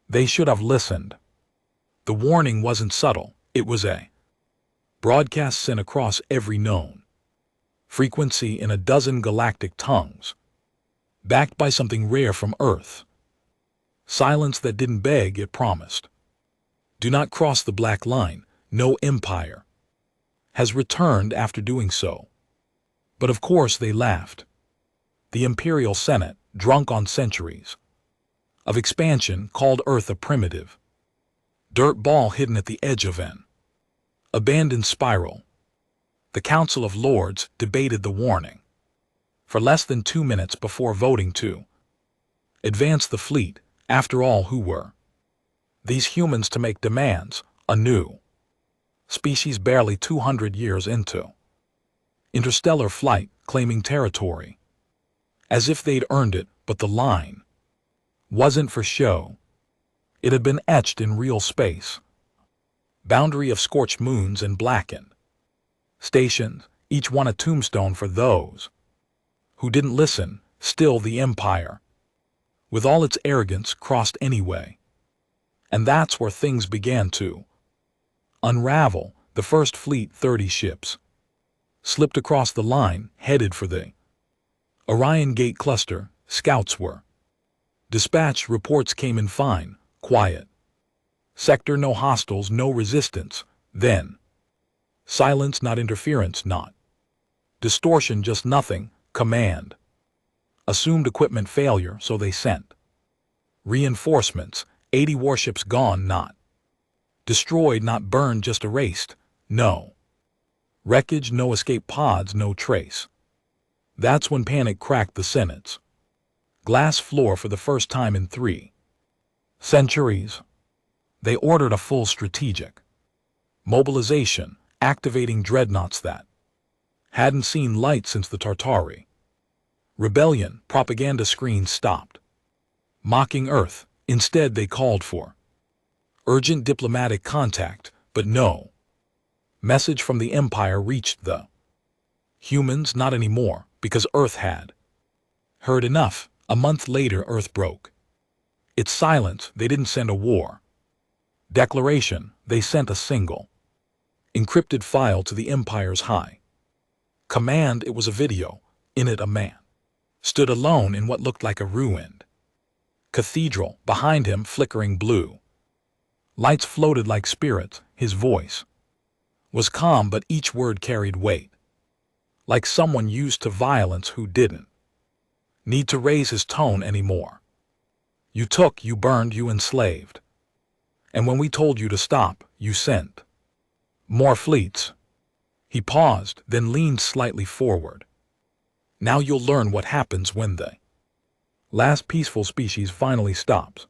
They should have listened. The warning wasn't subtle, it was a broadcast sent across every known frequency in a dozen galactic tongues, backed by something rare from Earth. Silence that didn't beg, it promised. Do not cross the black line, no empire has returned after doing so. But of course they laughed. The Imperial Senate, drunk on centuries of expansion, called Earth a primitive dirt ball hidden at the edge of an abandoned spiral. The Council of Lords debated the warning for less than 2 minutes before voting to advance the fleet. After all, who were these humans to make demands? A new species barely 200 years into interstellar flight, claiming territory as if they'd earned it. But the line wasn't for show. It had been etched in real space. Boundary of scorched moons and blackened stations, each one a tombstone for those who didn't listen. Still, the Empire, with all its arrogance, crossed anyway. And that's where things began to unravel. The first fleet, 30 ships, slipped across the line, headed for the Orion Gate cluster. Scouts were dispatched. Reports came in fine, quiet sector, no hostiles, no resistance. Then silence, not interference, not distortion, just nothing. Command assumed equipment failure, so they sent reinforcements. 80 warships gone, not destroyed, not burned, just erased. No wreckage, no escape pods, no trace. That's when panic cracked the Senate's glass floor for the first time in 3 centuries. They ordered a full strategic mobilization, activating dreadnoughts that hadn't seen light since the Tartari rebellion. Propaganda screens stopped mocking Earth. Instead, they called for urgent diplomatic contact, but no message from the Empire reached the humans. Not anymore, because Earth had heard enough. A month later, Earth broke its silence. They didn't send a war declaration. They sent a single encrypted file to the Empire's high command. It was a video. In it, a man stood alone in what looked like a ruined cathedral. Behind him, flickering blue lights floated like spirits. His voice was calm, but each word carried weight, like someone used to violence who didn't need to raise his tone anymore. You took, you burned, you enslaved. And when we told you to stop, you sent more fleets. He paused, then leaned slightly forward. Now you'll learn what happens when the last peaceful species finally stops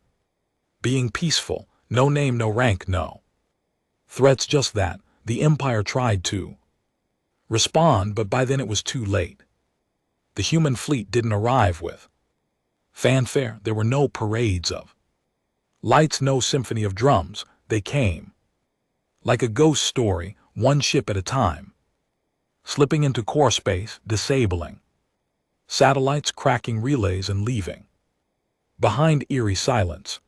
being peaceful. No name, no rank, no threats, just that. The Empire tried to respond, but by then it was too late. The human fleet didn't arrive with fanfare. There were no parades of lights, no symphony of drums. They came like a ghost story, one ship at a time, slipping into core space, disabling satellites, cracking relays, and leaving behind eerie silence.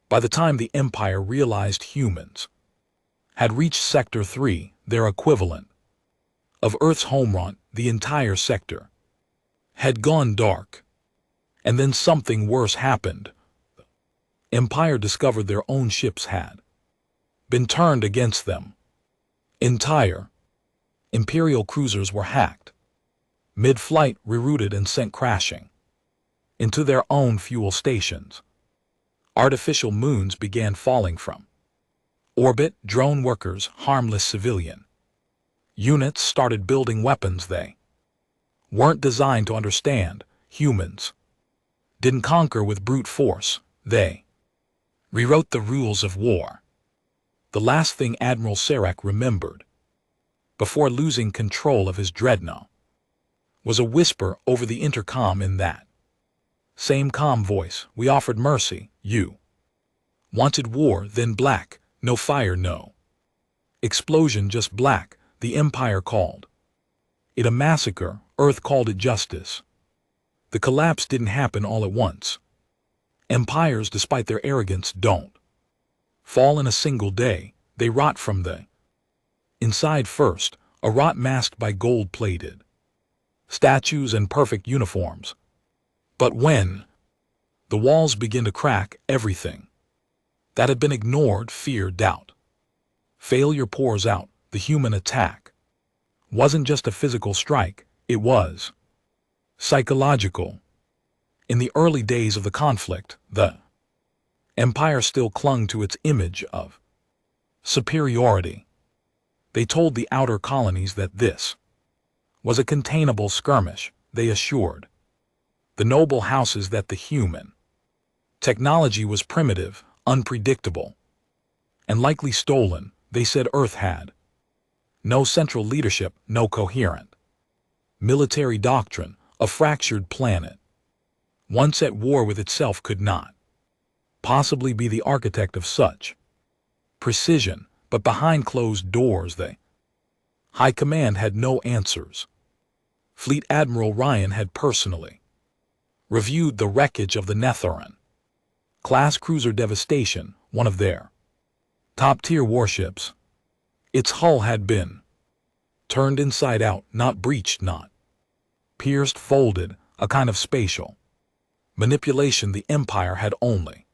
By the time the Empire realized humans had reached Sector 3, their equivalent of Earth's homeworld, the entire sector had gone dark. And then something worse happened. The Empire discovered their own ships had been turned against them. Entire Imperial cruisers were hacked, mid-flight, rerouted, and sent crashing into their own fuel stations. Artificial moons began falling from orbit. Drone workers, harmless civilian units, started building weapons they weren't designed to understand. Humans didn't conquer with brute force. They rewrote the rules of war. The last thing Admiral Serac remembered before losing control of his dreadnought was a whisper over the intercom. In that same calm voice, we offered mercy. You wanted war, then black. No fire, no explosion, just black. The Empire called it a massacre. Earth called it justice. The collapse didn't happen all at once. Empires, despite their arrogance, don't fall in a single day. They rot from the inside first, a rot masked by gold-plated statues and perfect uniforms. But when the walls begin to crack, everything that had been ignored, fear, doubt, failure pours out. The human attack wasn't just a physical strike, it was psychological. In the early days of the conflict, the empire still clung to its image of superiority. They told the outer colonies that this was a containable skirmish. They assured the noble houses that the human technology was primitive, unpredictable, and likely stolen. They said Earth had no central leadership, no coherent military doctrine. A fractured planet, once at war with itself, could not possibly be the architect of such precision. But behind closed doors, the High Command had no answers. Fleet Admiral Ryan had personally reviewed the wreckage of the Netheran class cruiser Devastation, one of their top-tier warships. Its hull had been turned inside out, not breached, not pierced, folded, a kind of spatial manipulation the Empire had only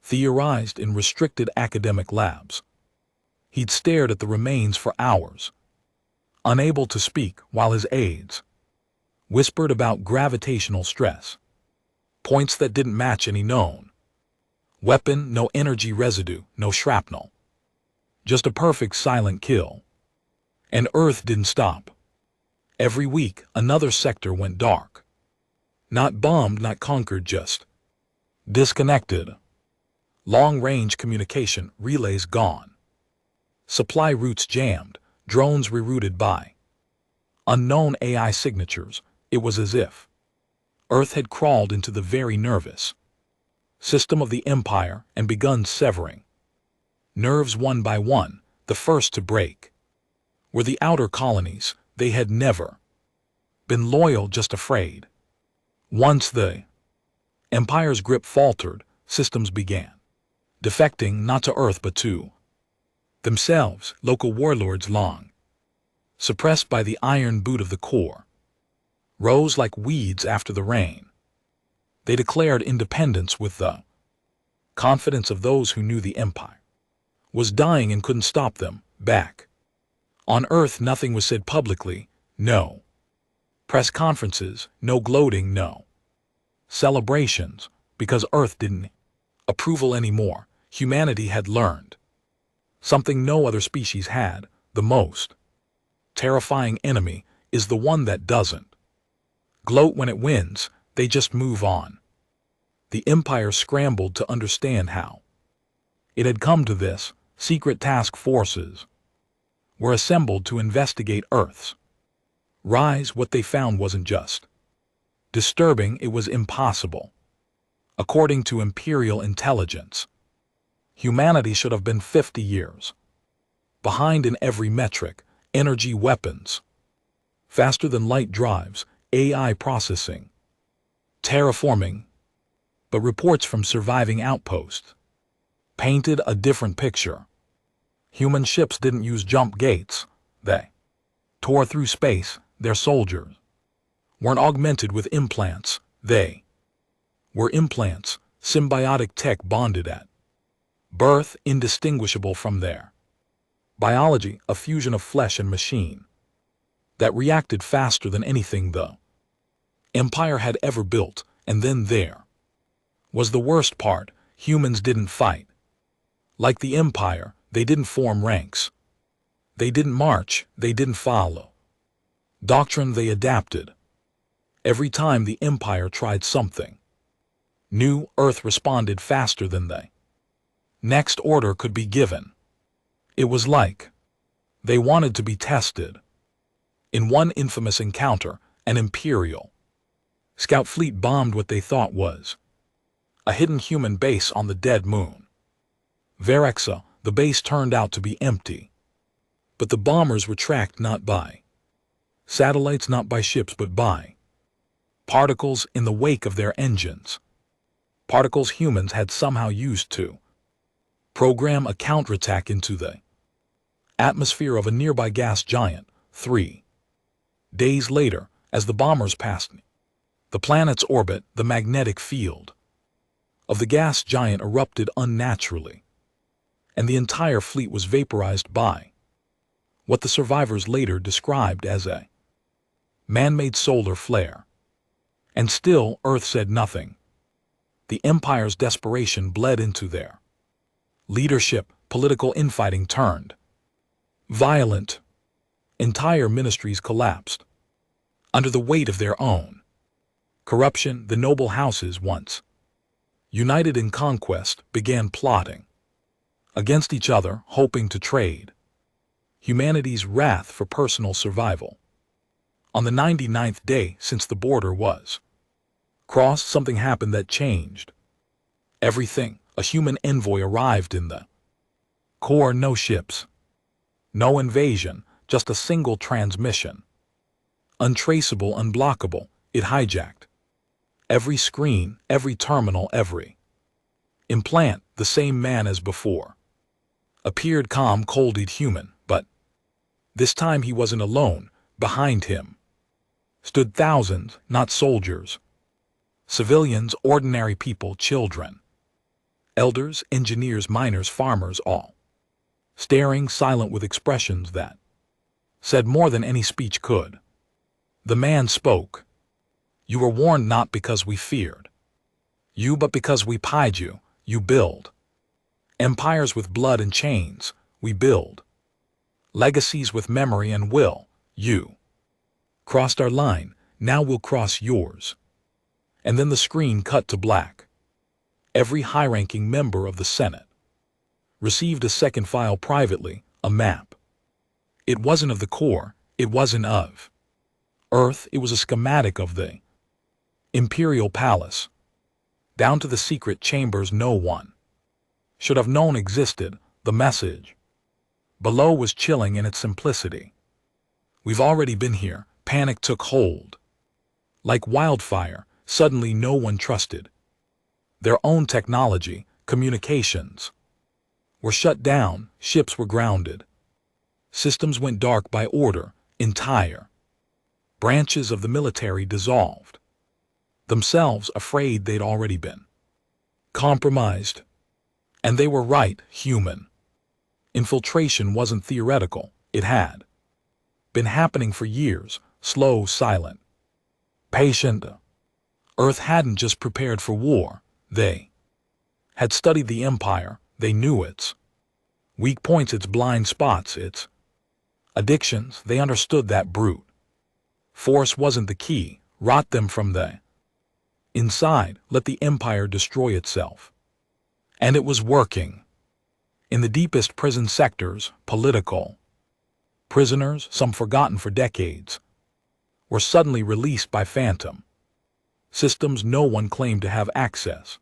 theorized in restricted academic labs. He'd stared at the remains for hours, unable to speak, while his aides whispered about gravitational stress, points that didn't match any known weapon, no energy residue, no shrapnel, just a perfect silent kill. And Earth didn't stop. Every week, another sector went dark. Not bombed, not conquered, just disconnected. Long-range communication relays gone. Supply routes jammed, drones rerouted by unknown AI signatures. It was as if Earth had crawled into the very nervous system of the Empire and begun severing nerves one by one. The first to break were the outer colonies. They had never been loyal, just afraid. Once the Empire's grip faltered, systems began defecting, not to Earth but to themselves. Local warlords, long suppressed by the iron boot of the core, rose like weeds after the rain. They declared independence with the confidence of those who knew the Empire was dying and couldn't stop them. Back on Earth, nothing was said publicly. No press conferences, no gloating, no celebrations, because Earth didn't approval anymore. Humanity had learned something no other species had. The most terrifying enemy is the one that doesn't gloat when it wins. They just move on. The Empire scrambled to understand how it had come to this. Secret task forces were assembled to investigate Earth's rise. What they found wasn't just disturbing, it was impossible. According to Imperial intelligence, humanity should have been 50 years behind in every metric: energy, weapons, faster than light drives, AI processing, terraforming. But reports from surviving outposts painted a different picture. Human ships didn't use jump gates. They tore through space. Their soldiers weren't augmented with implants. They were implants, symbiotic tech bonded at birth, indistinguishable from their biology, a fusion of flesh and machine that reacted faster than anything the Empire had ever built. And then there was the worst part: humans didn't fight like the Empire. They didn't form ranks. They didn't march. They didn't follow doctrine. They adapted. Every time the Empire tried something new, Earth responded faster than the next order could be given. It was like they wanted to be tested. In one infamous encounter, an Imperial scout fleet bombed what they thought was a hidden human base on the dead moon Verexa. The base turned out to be empty. But the bombers were tracked not by satellites, not by ships, but by particles in the wake of their engines. particles humans had somehow used to program a counterattack into the atmosphere of a nearby gas giant. 3 days later, as the bombers passed the planet's orbit, the magnetic field of the gas giant erupted unnaturally, and the entire fleet was vaporized by what the survivors later described as a man-made solar flare. And still, Earth said nothing. The Empire's desperation bled into their leadership. Political infighting turned violent. Entire ministries collapsed under the weight of their own corruption. The noble houses, once united in conquest, began plotting against each other, hoping to trade humanity's wrath for personal survival. On the 99th day since the border was crossed, something happened that changed everything. A human envoy arrived in the core. No ships, no invasion, just a single transmission. Untraceable, unblockable. It hijacked every screen, every terminal, every implant. The same man as before appeared, calm, cold-eyed, human, but this time he wasn't alone. Behind him stood thousands, not soldiers, civilians, ordinary people, children, elders, engineers, miners, farmers, all staring, silent, with expressions that said more than any speech could. The man spoke. You were warned not because we feared you, but because we pied you. You build empires with blood and chains. We build legacies with memory and will. You crossed our line, now we'll cross yours. And then the screen cut to black. Every high-ranking member of the Senate received a second file privately, a map. It wasn't of the core, it wasn't of Earth, it was a schematic of the Imperial Palace, down to the secret chambers no one should have known existed. The message below was chilling in its simplicity. We've already been here. Panic took hold. Like wildfire, suddenly no one trusted their own technology. Communications were shut down, ships were grounded. Systems went dark by order. Entire branches of the military dissolved, themselves afraid they'd already been compromised. And they were right. Human infiltration wasn't theoretical. It had been happening for years, slow, silent, patient. Earth hadn't just prepared for war. They had studied the Empire. They knew its weak points, its blind spots, its addictions. They understood that brute force wasn't the key. Rot them from the inside. Let the Empire destroy itself. And it was working. In the deepest prison sectors, political prisoners, some forgotten for decades, were suddenly released by phantom systems no one claimed to have access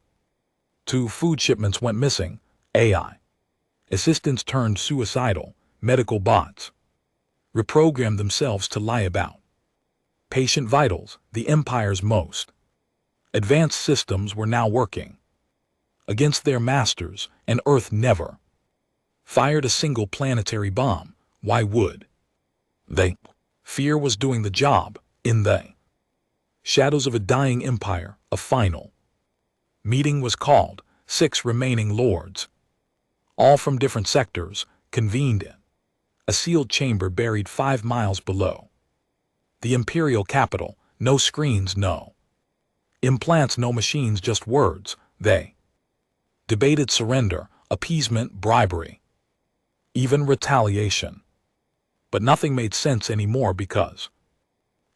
to. Food shipments went missing. AI assistants turned suicidal. Medical bots reprogrammed themselves to lie about patient vitals. The Empire's most advanced systems were now working against their masters, and Earth never fired a single planetary bomb. Why would they? Fear was doing the job. In the shadows of a dying empire, a final meeting was called. 6 remaining lords, all from different sectors, convened in a sealed chamber buried 5 miles below the imperial capital. No screens, no implants, no machines, just words. They debated surrender, appeasement, bribery, even retaliation. But nothing made sense anymore, because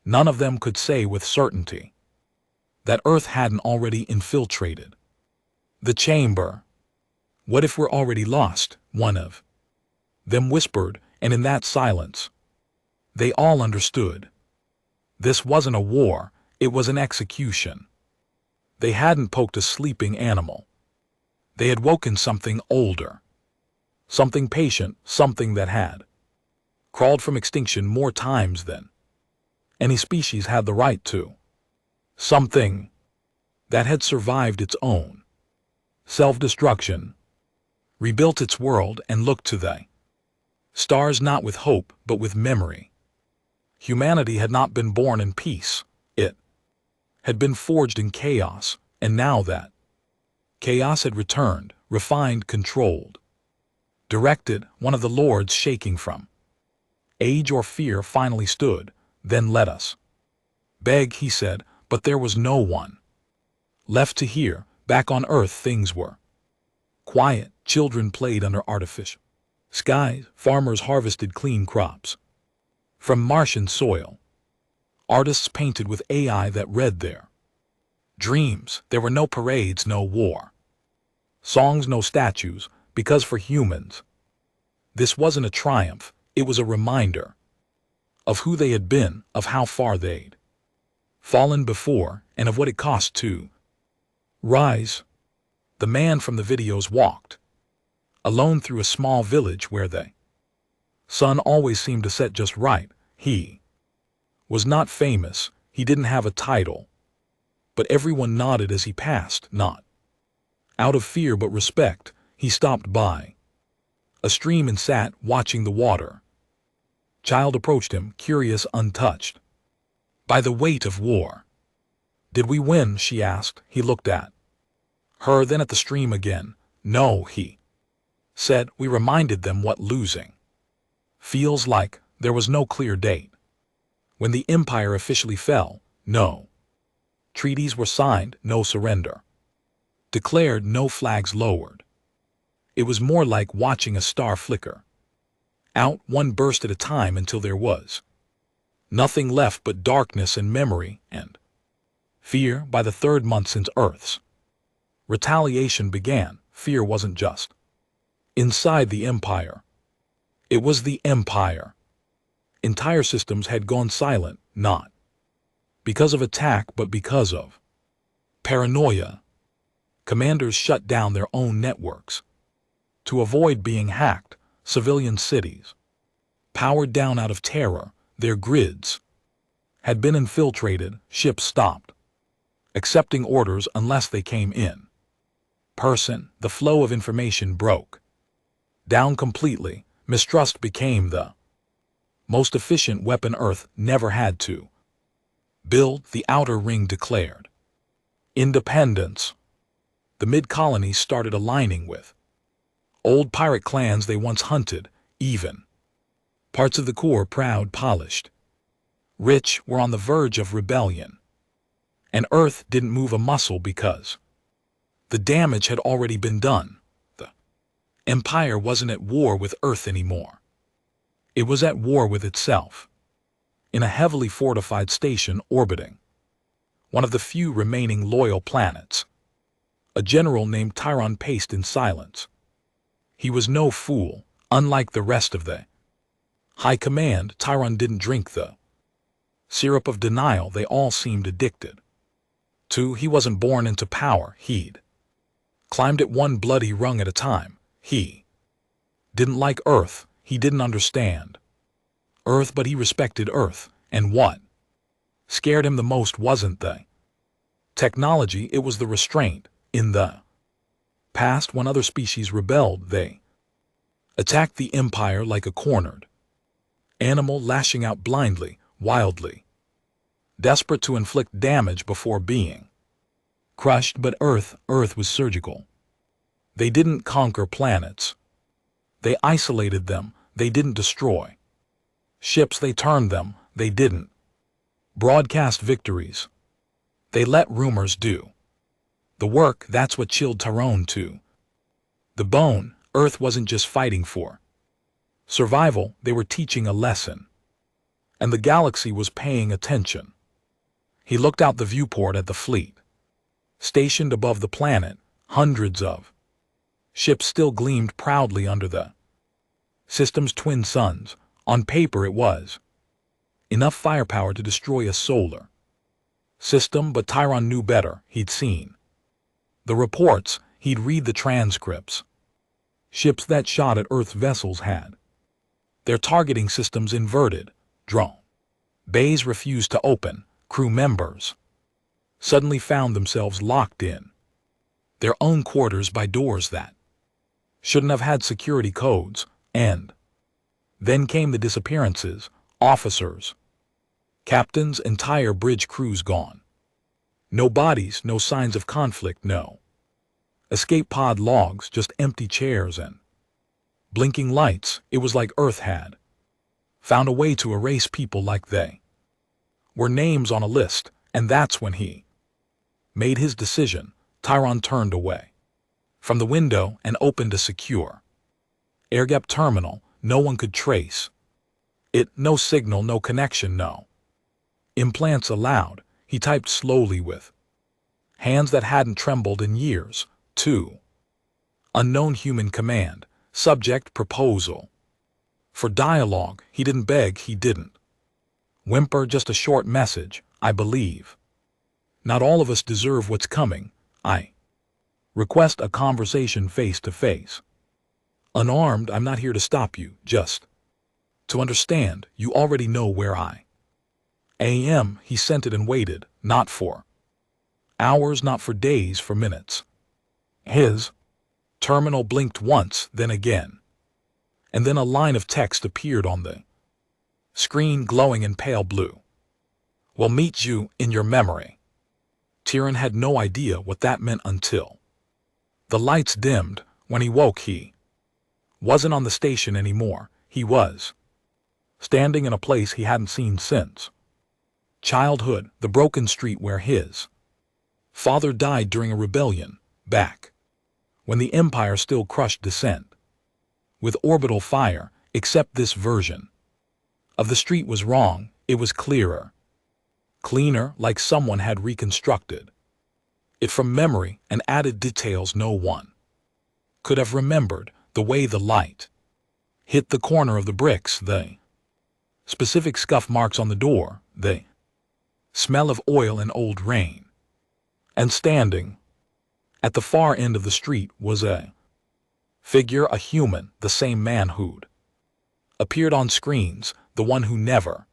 none of them could say with certainty that Earth hadn't already infiltrated the chamber. What if we're already lost? One of them whispered, and in that silence, they all understood. This wasn't a war, it was an execution. They hadn't poked a sleeping animal. They had woken something older, something patient, something that had crawled from extinction more times than any species had the right to, something that had survived its own self-destruction, rebuilt its world and looked to the stars not with hope but with memory. Humanity had not been born in peace, it had been forged in chaos, and now that chaos had returned, refined, controlled, directed, one of the lords shaking from age or fear finally stood. Then let us beg, he said, but there was no one left to hear. Back on Earth things were quiet, children played under artificial skies, farmers harvested clean crops from Martian soil, artists painted with AI that read their dreams. There were no parades, no war songs, no statues, because for humans this wasn't a triumph, it was a reminder of who they had been, of how far they'd fallen before, and of what it cost to rise. The man from the videos walked alone through a small village where the sun always seemed to set just right. He was not famous, he didn't have a title, but everyone nodded as he passed, not out of fear but respect. He stopped by a stream and sat watching the water. Child approached him, curious, untouched by the weight of war. Did we win? She asked. He looked at her, then at the stream again. No, he said. We reminded them what losing feels like. There was no clear date when the empire officially fell. No treaties were signed, no surrender declared, no flags lowered. It was more like watching a star flicker out, one burst at a time, until there was nothing left but darkness and memory and fear. By the third month since Earth's retaliation began, fear wasn't just inside the empire. It was the empire. Entire systems had gone silent, not because of attack but because of paranoia. Commanders shut down their own networks to avoid being hacked. Civilian cities powered down out of terror. Their grids had been infiltrated. Ships stopped accepting orders unless they came in person. The flow of information broke down completely. Mistrust became the most efficient weapon Earth never had to build. The Outer Ring declared independence. The mid-colonies started aligning with old pirate clans they once hunted. Even parts of the core, proud, polished, rich, were on the verge of rebellion. And Earth didn't move a muscle because the damage had already been done. The empire wasn't at war with Earth anymore. It was at war with itself. In a heavily fortified station orbiting one of the few remaining loyal planets, a general named Tyron paced in silence. He was no fool. Unlike the rest of the high command, Tyron didn't drink the syrup of denial they all seemed addicted to. He wasn't born into power. He'd climbed it one bloody rung at a time. He didn't like Earth. He didn't understand Earth, but he respected Earth. And what scared him the most wasn't the technology, it was the restraint. In the past, when other species rebelled, they attacked the empire like a cornered animal, lashing out blindly, wildly, desperate to inflict damage before being crushed. But Earth was surgical. They didn't conquer planets. They isolated them. They didn't destroy ships. They turned them. They didn't broadcast victories. They let rumors do the work. That's what chilled Tyrone to the bone. Earth wasn't just fighting for survival, they were teaching a lesson. And the galaxy was paying attention. He looked out the viewport at the fleet stationed above the planet. Hundreds of ships still gleamed proudly under the system's twin suns. On paper it was enough firepower to destroy a solar system, but Tyron knew better. He'd seen the reports, he'd read the transcripts. Ships that shot at Earth vessels had their targeting systems inverted. Drone bays refused to open. Crew members suddenly found themselves locked in their own quarters by doors that shouldn't have had security codes, and then came the disappearances, officers, captains, entire bridge crews gone. No bodies, no signs of conflict, no escape pod logs, just empty chairs and blinking lights. It was like Earth had found a way to erase people like they were names on a list, and that's when he made his decision. Tyron turned away from the window and opened a secure air-gap terminal. No one could trace it, no signal, no connection, no implants allowed. He typed slowly with hands that hadn't trembled in years. To unknown human command, subject proposal. For dialogue, he didn't beg, he didn't whimper, just a short message. I believe not all of us deserve what's coming. I request a conversation face to face. Unarmed, I'm not here to stop you, just to understand. You already know where I am. He sent it and waited, not for hours, not for days, for minutes. His terminal blinked once, then again, and then a line of text appeared on the screen, glowing in pale blue. Will meet you in your memory. Tyron had no idea what that meant until the lights dimmed. When he woke, he wasn't on the station anymore. He was standing in a place he hadn't seen since childhood, the broken street where his father died during a rebellion, back when the Empire still crushed dissent with orbital fire. Except this version of the street was wrong. It was clearer, cleaner, like someone had reconstructed it from memory and added details no one could have remembered. The way the light hit the corner of the bricks, the specific scuff marks on the door, the smell of oil and old rain. And standing at the far end of the street was a figure, a human, the same man who'd appeared on screens, the one who never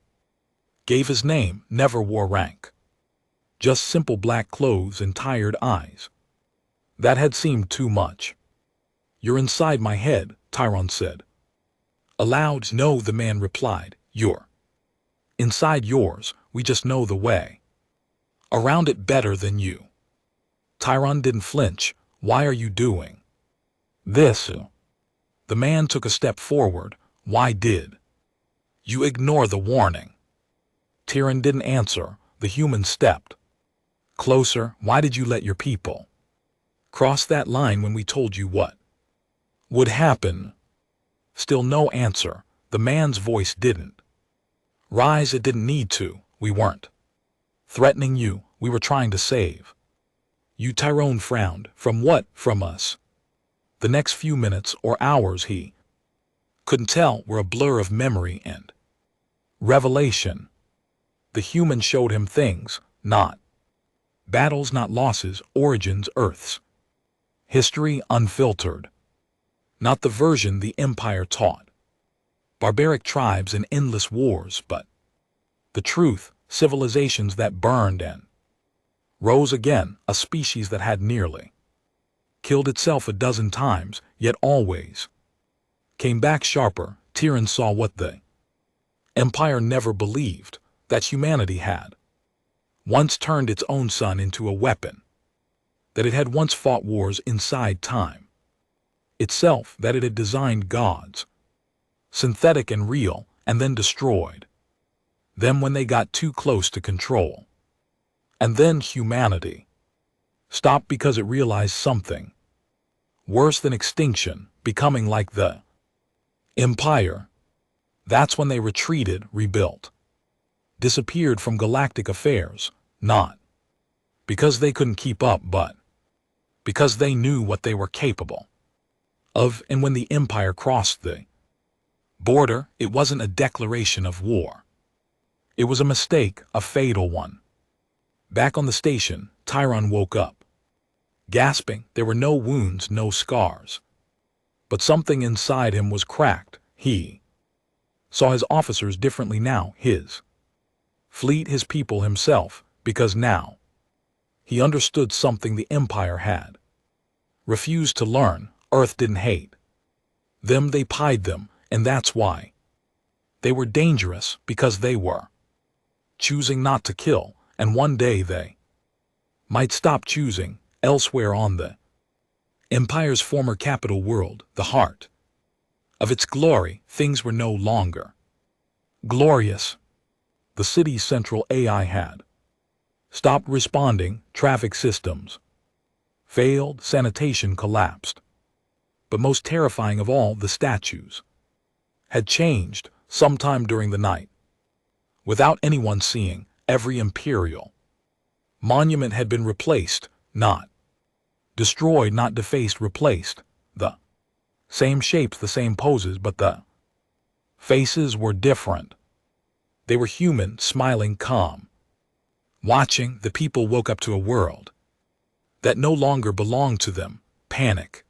gave his name, never wore rank. Just simple black clothes and tired eyes. That had seemed too much. You're inside my head, Tyron said. Aloud. No, the man replied. You're inside yours. We just know the way around it better than you. Tyron didn't flinch. Why are you doing this? The man took a step forward. Why did you ignore the warning? Tyron didn't answer. The human stepped closer. Why did you let your people cross that line when we told you what would happen? Still no answer. The man's voice didn't rise. It didn't need to. We weren't threatening you. We were trying to save you. Tyron frowned. From what? From us. The next few minutes or hours, he couldn't tell, were a blur of memory and revelation. The human showed him things, not battles, not losses, origins, Earth's history unfiltered. Not the version the Empire taught. Barbaric tribes and endless wars, but the truth, civilizations that burned and rose again, a species that had nearly killed itself a dozen times, yet always came back sharper. Tyron saw what the Empire never believed, that humanity had once turned its own son into a weapon, that it had once fought wars inside time itself, that it had designed gods, synthetic and real, and then destroyed them when they got too close to control. And then humanity stopped because it realized something worse than extinction, becoming like the Empire. That's when they retreated, rebuilt, disappeared from galactic affairs, not because they couldn't keep up, but because they knew what they were capable of. And when the Empire crossed the border, it wasn't a declaration of war. It was a mistake, a fatal one. Back on the station, Tyron woke up, gasping. There were no wounds, no scars. But something inside him was cracked. He saw his officers differently now, his fleet, his people, himself, because now he understood something the Empire had refused to learn. Earth didn't hate them, they pied them, and that's why. They were dangerous, because they were choosing not to kill, and one day they might stop choosing. Elsewhere on the Empire's former capital world, the heart of its glory, things were no longer glorious. The city's central AI had stopped responding, traffic systems failed, sanitation collapsed. But most terrifying of all, the statues had changed sometime during the night. Without anyone seeing, every imperial monument had been replaced, not destroyed, not defaced, replaced. The same shapes, the same poses, but the faces were different. They were human, smiling, calm. Watching, the people woke up to a world that no longer belonged to them. Panic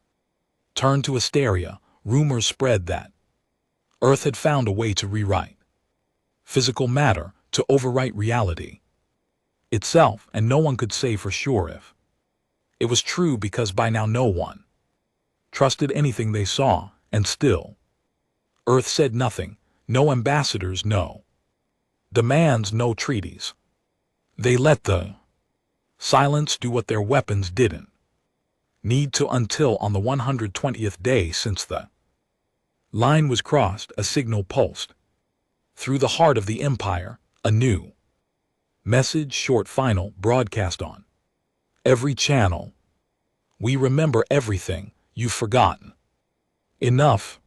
turned to hysteria. Rumors spread that Earth had found a way to rewrite physical matter, to overwrite reality itself, and no one could say for sure if it was true, because by now no one trusted anything they saw. And still, Earth said nothing. No ambassadors, no demands, no treaties. They let the silence do what their weapons didn't need to, until on the 120th day since the line was crossed, a signal pulsed through the heart of the Empire, a new message, short, final, broadcast on every channel. We remember everything you've forgotten. Enough.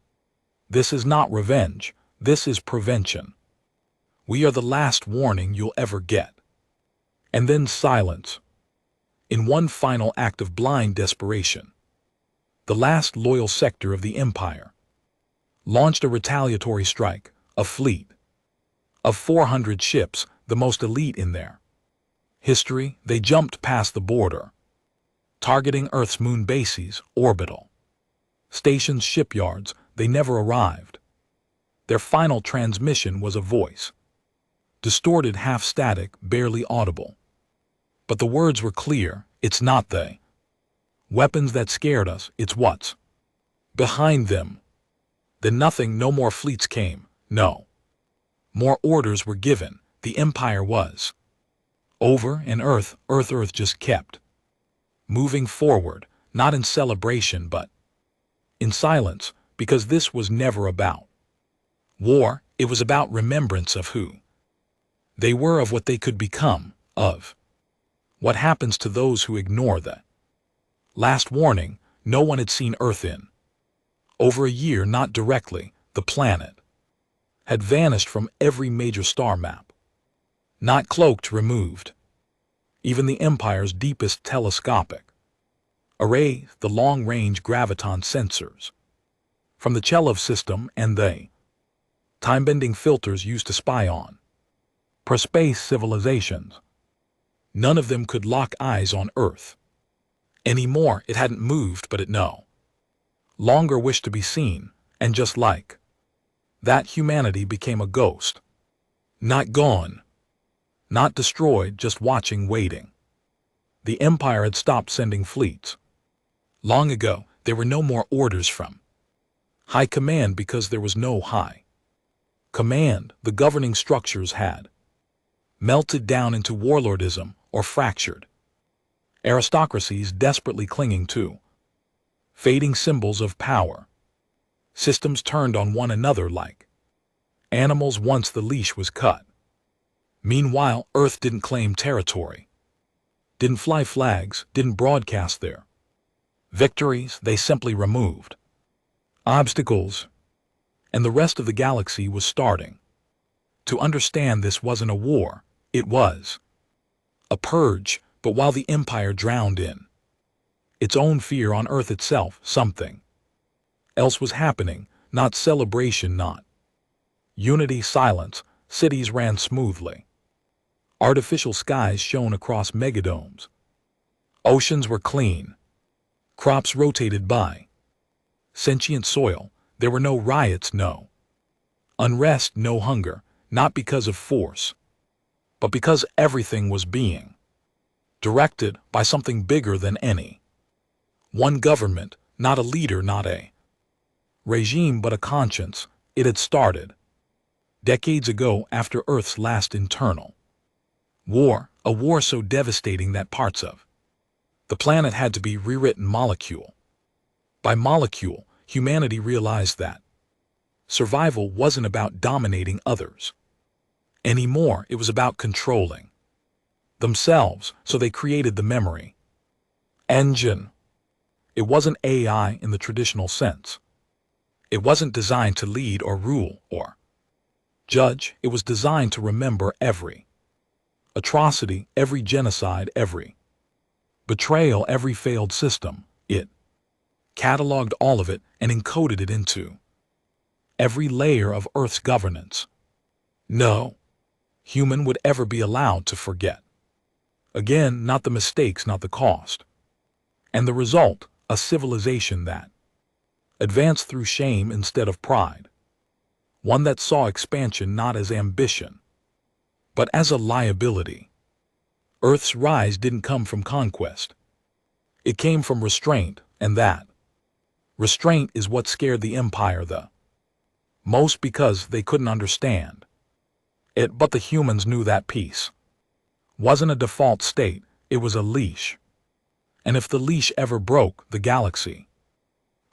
This is not revenge. This is prevention. We are the last warning you'll ever get. And then silence. In one final act of blind desperation, the last loyal sector of the Empire launched a retaliatory strike. A fleet of 400 ships, the most elite in their history, they jumped past the border, targeting Earth's moon bases, orbital stations, shipyards. They never arrived. Their final transmission was a voice, distorted, half static, barely audible. But the words were clear. It's not the weapons that scared us, it's what's behind them. Then nothing, no more fleets came, no more orders were given. The Empire was over, and Earth just kept moving forward, not in celebration but in silence, because this was never about war. It was about remembrance of who they were, of what they could become, of what happens to those who ignore the last warning. No one had seen Earth in over a year, not directly. The planet had vanished from every major star map, not cloaked, removed. Even the Empire's deepest telescopic array, the long-range graviton sensors from the Cherev system, and the time-bending filters used to spy on prospace civilizations, none of them could lock eyes on Earth anymore. It hadn't moved, but it no longer wished to be seen. And just like that, humanity became a ghost. Not gone, not destroyed, just watching, waiting. The Empire had stopped sending fleets long ago. There were no more orders from high command, because there was no high command. The governing structures had melted down into warlordism or fractured aristocracies desperately clinging to fading symbols of power. Systems turned on one another like animals once the leash was cut. Meanwhile, Earth didn't claim territory, didn't fly flags, didn't broadcast their victories. They simply removed obstacles, and the rest of the galaxy was starting to understand this wasn't a war, it was a purge. But while the Empire drowned in its own fear on Earth itself, something else was happening. Not celebration, not unity, silence. Cities ran smoothly. Artificial skies shone across megadomes. Oceans were clean. Crops rotated by sentient soil. There were no riots, no unrest, no hunger, not because of force, but because everything was being directed by something bigger than any One government, not a leader, not a regime, but a conscience. It had started decades ago after Earth's last internal war, a war so devastating that parts of the planet had to be rewritten molecule by molecule. Humanity realized that survival wasn't about dominating others anymore. It was about controlling themselves, so they created the memory engine. It wasn't AI in the traditional sense. It wasn't designed to lead or rule or judge. It was designed to remember every atrocity, every genocide, every betrayal, every failed system. It cataloged all of it and encoded it into every layer of Earth's governance. No human would ever be allowed to forget. Again, not the mistakes, not the cost. And the result, a civilization that advanced through shame instead of pride. One that saw expansion not as ambition, but as a liability. Earth's rise didn't come from conquest. It came from restraint, and that restraint is what scared the Empire the most, because they couldn't understand it. But the humans knew that peace wasn't a default state, it was a leash. And if the leash ever broke, the galaxy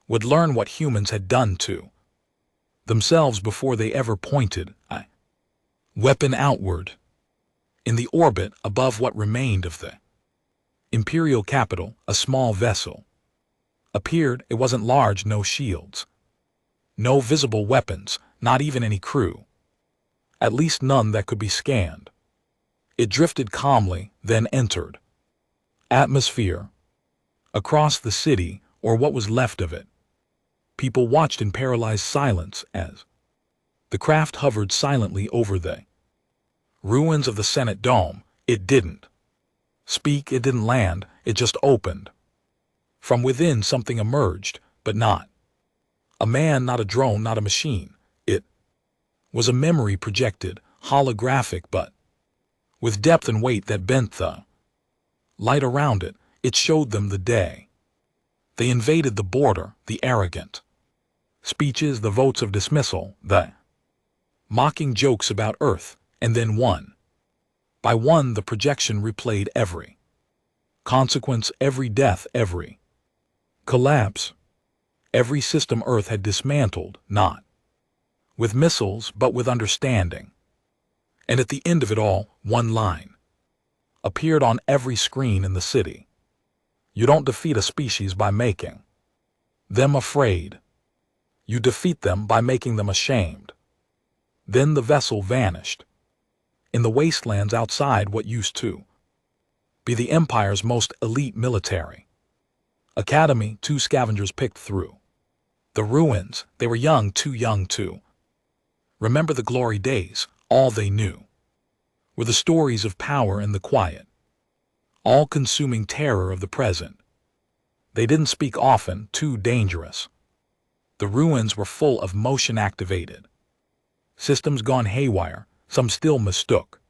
would learn what humans had done to themselves before they ever pointed a weapon outward. In the orbit above what remained of the imperial capital, a small vessel appeared. It wasn't large, no shields, no visible weapons, not even any crew. At least none that could be scanned. It drifted calmly, then entered atmosphere. Across the city, or what was left of it, people watched in paralyzed silence as the craft hovered silently over the ruins of the Senate Dome. It didn't speak, it didn't land, it just opened. From within something emerged, but not a man, not a drone, not a machine. It was a memory projected, holographic, but with depth and weight that bent the light around it. It showed them the day they invaded the border, the arrogant speeches, the votes of dismissal, the mocking jokes about Earth, and then one by one the projection replayed every consequence, every death, every collapse, every system Earth had dismantled, not with missiles but with understanding. And at the end of it all, one line appeared on every screen in the city. You don't defeat a species by making them afraid. You defeat them by making them ashamed. Then the vessel vanished in the wastelands outside what used to be the Empire's most elite military academy. Two scavengers picked through the ruins. They were young, too young to remember the glory days. All they knew were the stories of power and the quiet, all-consuming terror of the present. They didn't speak often, too dangerous. The ruins were full of motion-activated systems gone haywire. Some still mistook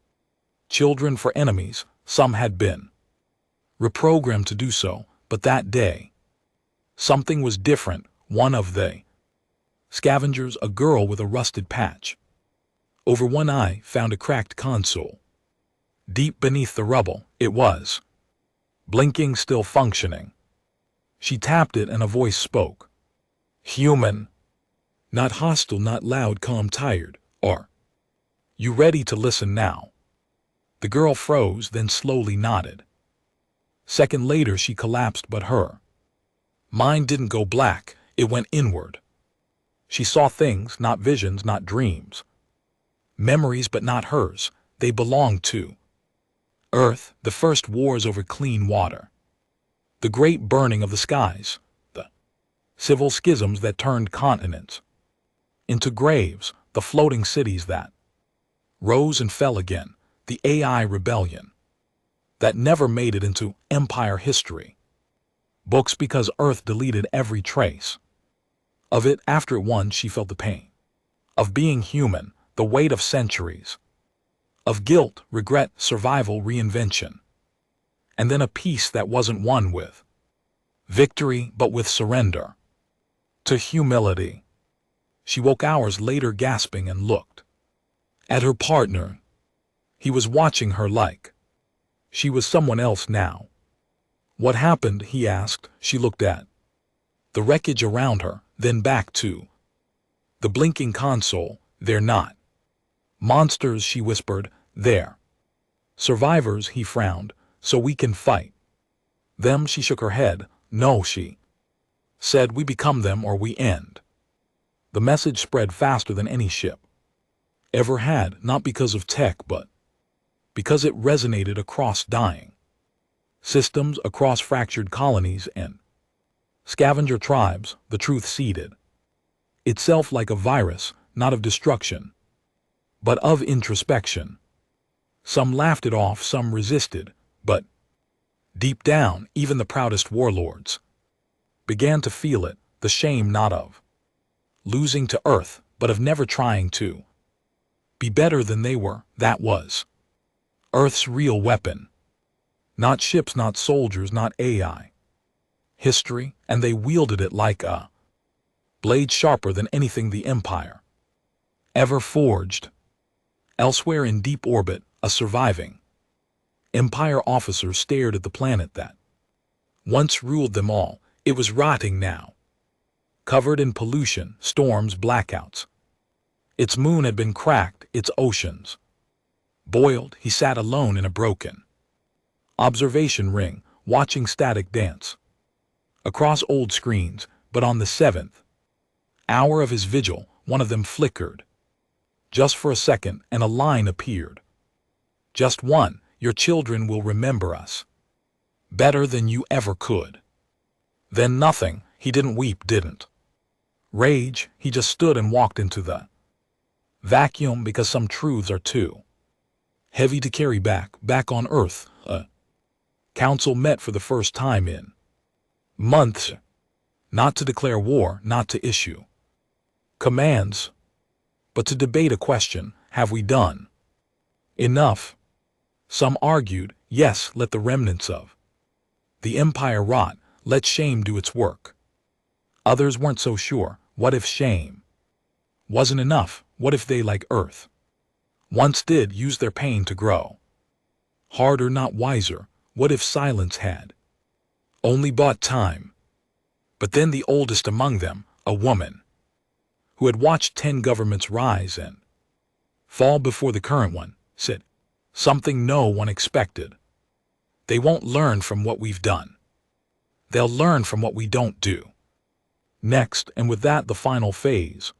children for enemies. Some had been reprogrammed to do so. But that day, something was different. One of the scavengers, a girl with a rusted patch over one eye, found a cracked console. Deep beneath the rubble, it was blinking, still functioning. She tapped it and a voice spoke. Human. Not hostile, not loud, calm, tired. Are you ready to listen now? The girl froze, then slowly nodded. Second later she collapsed, but her mind didn't go black, it went inward. She saw things, not visions, not dreams. Memories, but not hers. They belonged to Earth, the first wars over clean water, the great burning of the skies, the civil schisms that turned continents into graves, the floating cities that rose and fell again, the AI rebellion that never made it into Empire history books because Earth deleted every trace of it. After it won, she felt the pain of being human, the weight of centuries of guilt, regret, survival, reinvention, and then a peace that wasn't won with Victory, but with surrender. To humility. She woke hours later gasping and looked at her partner. He was watching her like she was someone else now. What happened? He asked. She looked at the wreckage around her, then back to the blinking console. They're not monsters, she whispered. They're survivors, he frowned. So we can fight them? She shook her head. No, she said, we become them or we end. The message spread faster than any ship ever had, not because of tech, but because it resonated across dying systems, across fractured colonies and scavenger tribes. The truth seeded itself like a virus, not of destruction, but of introspection. Some laughed it off, some resisted, but deep down, even the proudest warlords began to feel it, the shame not of losing to Earth, but of never trying to be better than they were. That was Earth's real weapon. Not ships, not soldiers, not AI. History, and they wielded it like a blade sharper than anything the Empire ever forged. Elsewhere in deep orbit, a surviving Empire officer stared at the planet that once ruled them all. It was rotting now, covered in pollution, storms, blackouts. Its moon had been cracked, its oceans boiled. He sat alone in a broken observation ring, watching static dance across old screens. But on the 7th hour of his vigil, one of them flickered just for a second, and a line appeared. Just one. Your children will remember us better than you ever could. Then nothing. He didn't weep, didn't rage. He just stood and walked into the vacuum, because some truths are too heavy to carry back on Earth. A council met for the first time in months, not to declare war, not to issue commands, but to debate a question: have we done enough? Some argued, yes, let the remnants of the Empire rot, let shame do its work. Others weren't so sure. What if shame wasn't enough? What if they, like Earth once did, use their pain to grow harder, not wiser? What if silence had only bought time? But then the oldest among them, a woman who had watched 10 governments rise and fall before the current one, said something no one expected. They won't learn from what we've done. They'll learn from what we don't do. Next, and with that the final phase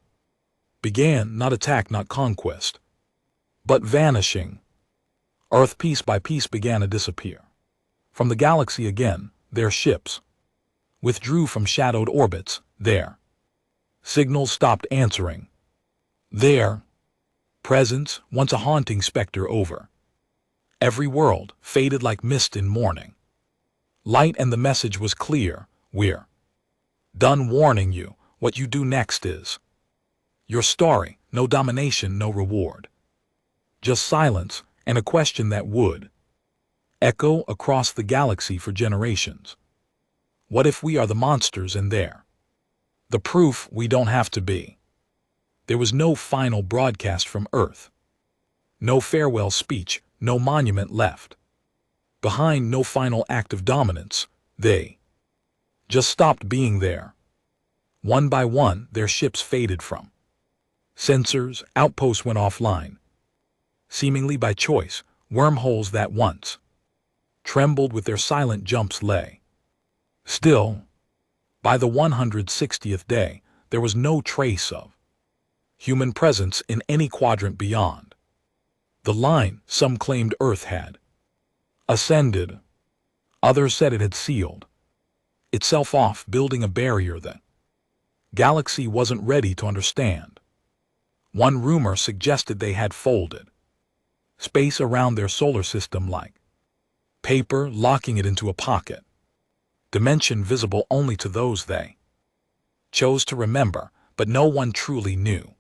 began, not attack, not conquest, but vanishing. Earth piece by piece began to disappear from the galaxy again. Their ships withdrew from shadowed orbits. Their signals stopped answering. Their presence, once a haunting specter over every world, faded like mist in morning light, and the message was clear: we're done warning you. What you do next is your story. No domination, no reward, just silence, and a question that would echo across the galaxy for generations. What if we are the monsters and they're the proof we don't have to be? There was no final broadcast from Earth, no farewell speech, no monument left behind, no final act of dominance. They just stopped being there. One by one, their ships faded from sensors, outposts went offline, seemingly by choice. Wormholes that once trembled with their silent jumps lay still. By the 160th day, there was no trace of human presence in any quadrant beyond the line. Some claimed Earth had ascended. Others said it had sealed itself off, building a barrier the galaxy wasn't ready to understand. One rumor suggested they had folded space around their solar system like paper, locking it into a pocket dimension visible only to those they chose to remember. But no one truly knew,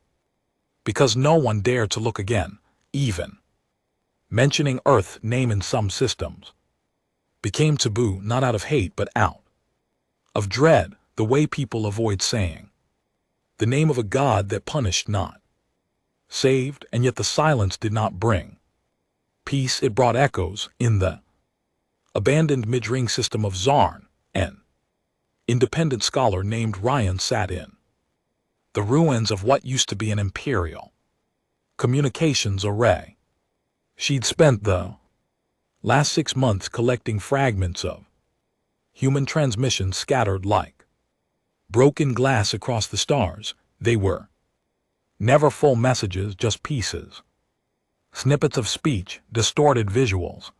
because no one dared to look again. Even mentioning Earth's name in some systems became taboo, not out of hate but out of dread, the way people avoid saying. The name of a God that punished not. Saved, and yet the silence did not bring peace. It brought echoes in the abandoned mid-ring system of Zarn. An independent scholar named Ryan sat in the ruins of what used to be an imperial communications array. She'd spent the last 6 months collecting fragments of human transmissions scattered like broken glass across the stars. They were never full messages, just pieces, snippets of speech, distorted visuals,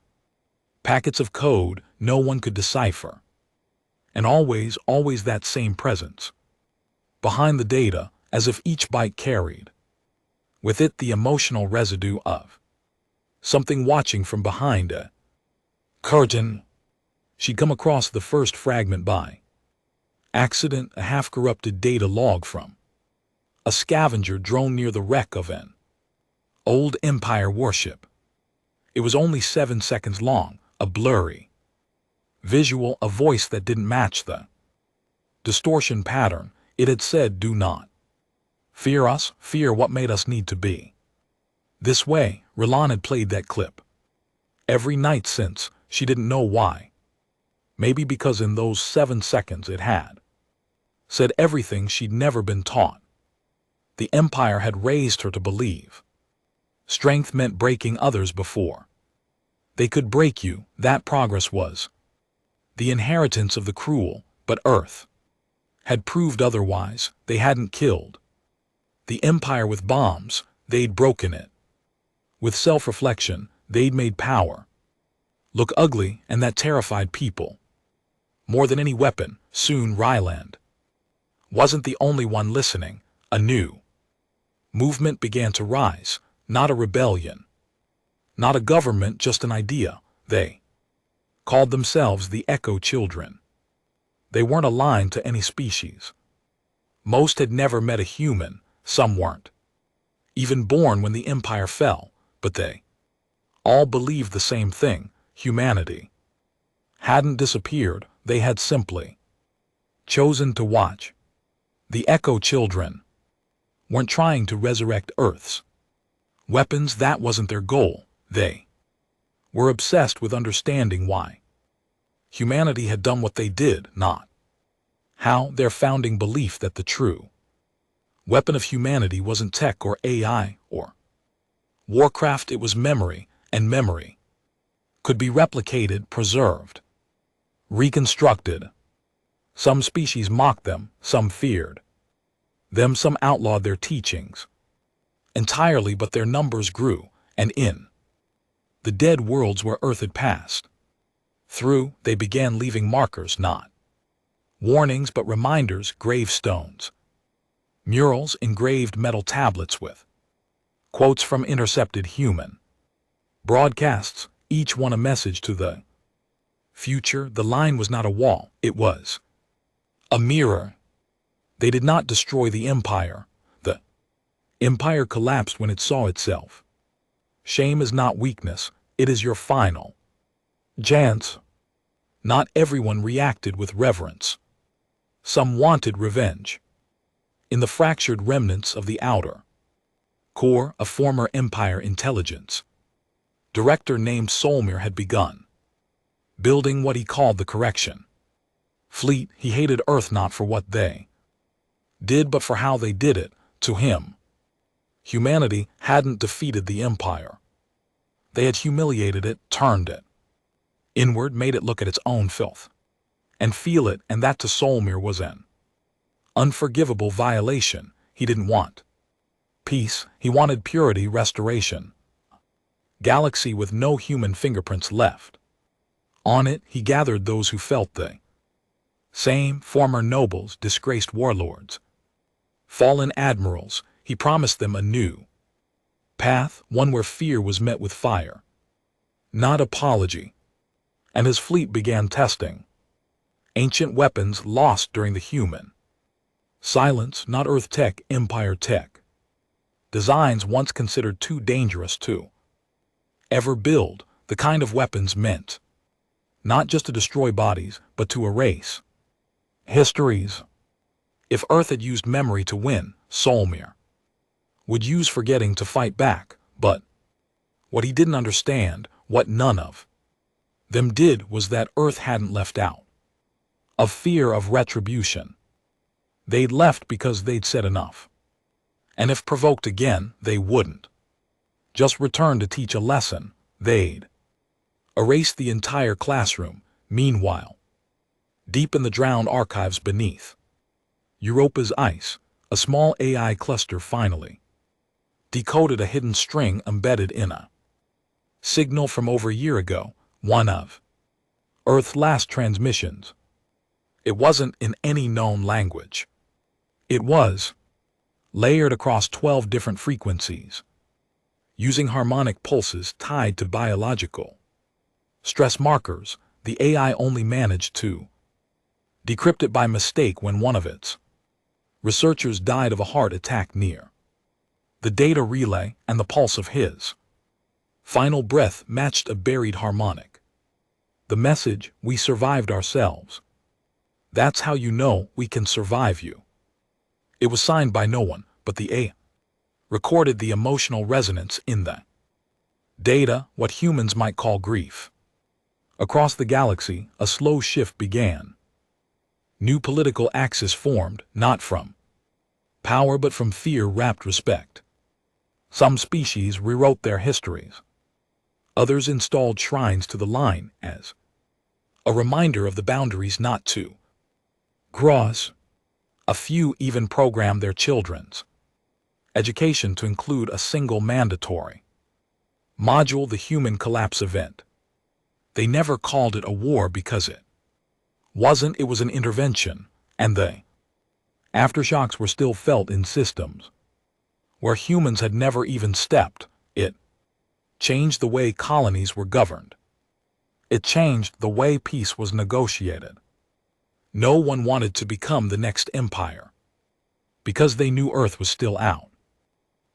packets of code no one could decipher. And always that same presence behind the data, as if each byte carried with it the emotional residue of something watching from behind a curtain. She'd come across the first fragment by accident, a half-corrupted data log from a scavenger drone near the wreck of an old Empire warship. It was only 7 seconds long, a blurry visual, a voice that didn't match the distortion pattern. It had said, "Do not fear us, fear what made us need to be this way." R'Elan had played that clip every night since. She didn't know why. Maybe because in those 7 seconds it had said everything she'd never been taught. The Empire had raised her to believe strength meant breaking others before they could break you, that progress was the inheritance of the cruel, but Earth had proved otherwise. They hadn't killed the Empire with bombs, they'd broken it with self-reflection. They'd made power look ugly, and that terrified people more than any weapon. Soon Ryland wasn't the only one listening. A new movement began to rise, not a rebellion, not a government, just an idea. They called themselves the Echo Children. They weren't aligned to any species. Most had never met a human, some weren't even born when the Empire fell, but they all believed the same thing: humanity hadn't disappeared, they had simply chosen to watch. The Echo Children weren't trying to resurrect Earth's weapons, that wasn't their goal. They were obsessed with understanding why humanity had done what they did, not how. Their founding belief that the true weapon of humanity wasn't tech or AI or warcraft, it was memory, and memory could be replicated, preserved, reconstructed. Some species mocked them, some feared them, some outlawed their teachings entirely, but their numbers grew, and in the dead worlds where Earth had passed through, they began leaving markers, not warnings but reminders, gravestones, murals, engraved metal tablets with quotes from intercepted human broadcasts, each one a message to the future. The line was not a wall, it was a mirror. They did not destroy the Empire. The Empire collapsed when it saw itself. Shame is not weakness, it is your final chance. Not everyone reacted with reverence. Some wanted revenge. In the fractured remnants of the outer core, a former Empire intelligence director named Solmir had begun building what he called the Correction Fleet. He hated Earth not for what they did, but for how they did it. To him, humanity hadn't defeated the Empire. They had humiliated it, turned it inward, made it look at its own filth and feel it, and that to Solmir was an unforgivable violation. He didn't want peace, he wanted purity, restoration. Galaxy with no human fingerprints left on it. He gathered those who felt the same: former nobles, disgraced warlords, fallen admirals. He promised them a new path, one where fear was met with fire, not apology. And his fleet began testing ancient weapons lost during the human silence, not Earth tech, Empire tech. Designs once considered too dangerous to ever build, the kind of weapons meant not just to destroy bodies, but to erase Histories. If Earth had used memory to win, Solmir would use forgetting to fight back, but what he didn't understand, what none of them did, was that Earth hadn't left out of fear of retribution. They'd left because they'd said enough. And if provoked again, they wouldn't just return to teach a lesson. They'd erase the entire classroom. Meanwhile, deep in the drowned archives beneath Europa's ice, a small AI cluster finally decoded a hidden string embedded in a signal from over a year ago, one of Earth's last transmissions. It wasn't in any known language. It was layered across 12 different frequencies, using harmonic pulses tied to biological stress markers. The AI only managed to decrypt it by mistake when one of its researchers died of a heart attack near the data relay, and the pulse of his final breath matched a buried harmonic. The message, "We survived ourselves. That's how you know we can survive you." It was signed by no one, but the AI recorded the emotional resonance in the data, what humans might call grief. Across the galaxy, a slow shift began. New political axis formed, not from power but from fear-wrapped respect. Some species rewrote their histories. Others installed shrines to the line as a reminder of the boundaries not to cross. A few even programmed their children's education to include a single mandatory module, the human collapse event. They never called it a war because it wasn't. It was an intervention, and the aftershocks were still felt in systems where humans had never even stepped. It changed the way colonies were governed. It changed the way peace was negotiated. No one wanted to become the next empire because they knew Earth was still out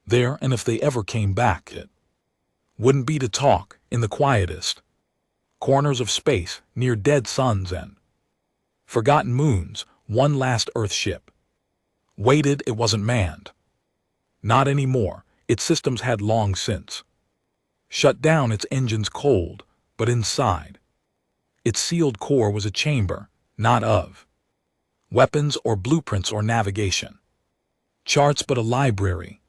there, and if they ever came back, it wouldn't be to talk. In the quietest corners of space, near dead suns and forgotten moons, one last Earth ship waited. It wasn't manned. Not anymore. Its systems had long since shut down, its engines cold, but inside its sealed core was a chamber, not of weapons or blueprints or navigation charts, but a library.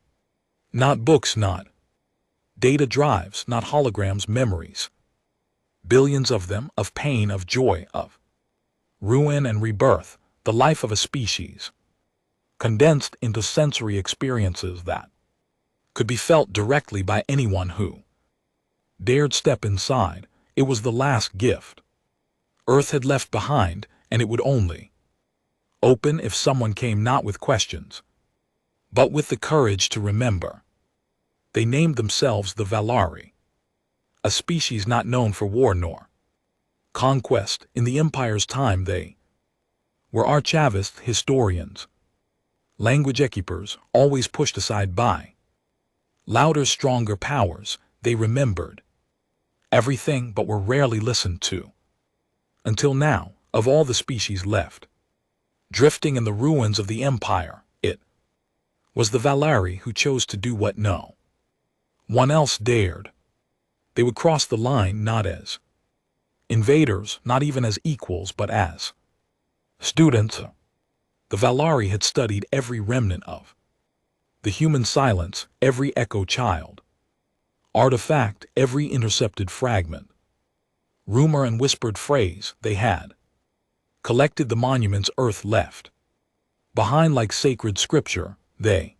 Not books, not data drives, not holograms, memories. Billions of them, of pain, of joy, of ruin and rebirth, the life of a species, condensed into sensory experiences that could be felt directly by anyone who dared step inside. It was the last gift Earth had left behind, and it would only open if someone came not with questions, but with the courage to remember. They named themselves the Valari, a species not known for war nor conquest. In the Empire's time they were archivists, historians, language keepers, always pushed aside by louder, stronger powers. They remembered everything but were rarely listened to. Until now, of all the species left drifting in the ruins of the Empire, it was the Valari who chose to do what no one else dared. They would cross the line not as invaders, not even as equals, but as students. The Valari had studied every remnant of the human silence, every echo child artifact, every intercepted fragment, rumor and whispered phrase. They had collected the monuments Earth left behind like sacred scripture. They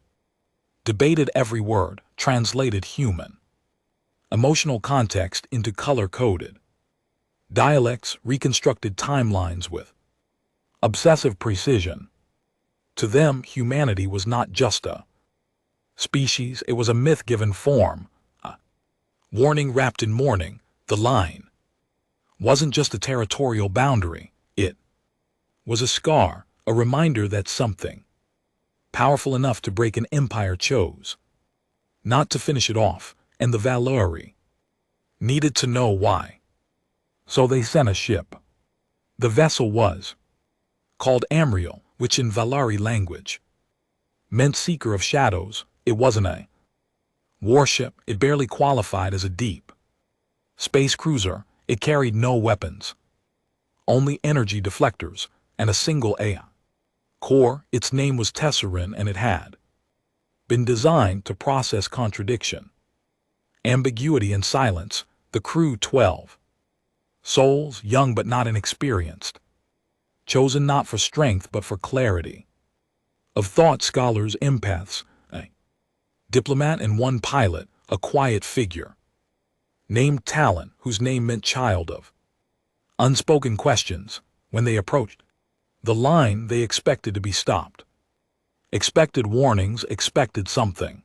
debated every word, translated human emotional context into color-coded dialects, reconstructed timelines with obsessive precision. To them, humanity was not just a species, it was a myth given form, a warning wrapped in mourning. The line wasn't just a territorial boundary, it was a scar, a reminder that something powerful enough to break an empire chose not to finish it off, and the Valari needed to know why. So they sent a ship. The vessel was called Amriel, which in Valari language meant Seeker of Shadows. It wasn't a warship, it barely qualified as a deep space cruiser. It carried no weapons, only energy deflectors, and a single AI core. Its name was Tesserin, and it had been designed to process contradiction, ambiguity, and silence. The crew, 12 souls, young but not inexperienced, chosen not for strength but for clarity of thought, scholars, empaths, a diplomat, and one pilot, a quiet figure named Talon, whose name meant child of unspoken questions. When they approached the line, they expected to be stopped, expected warnings, expected something,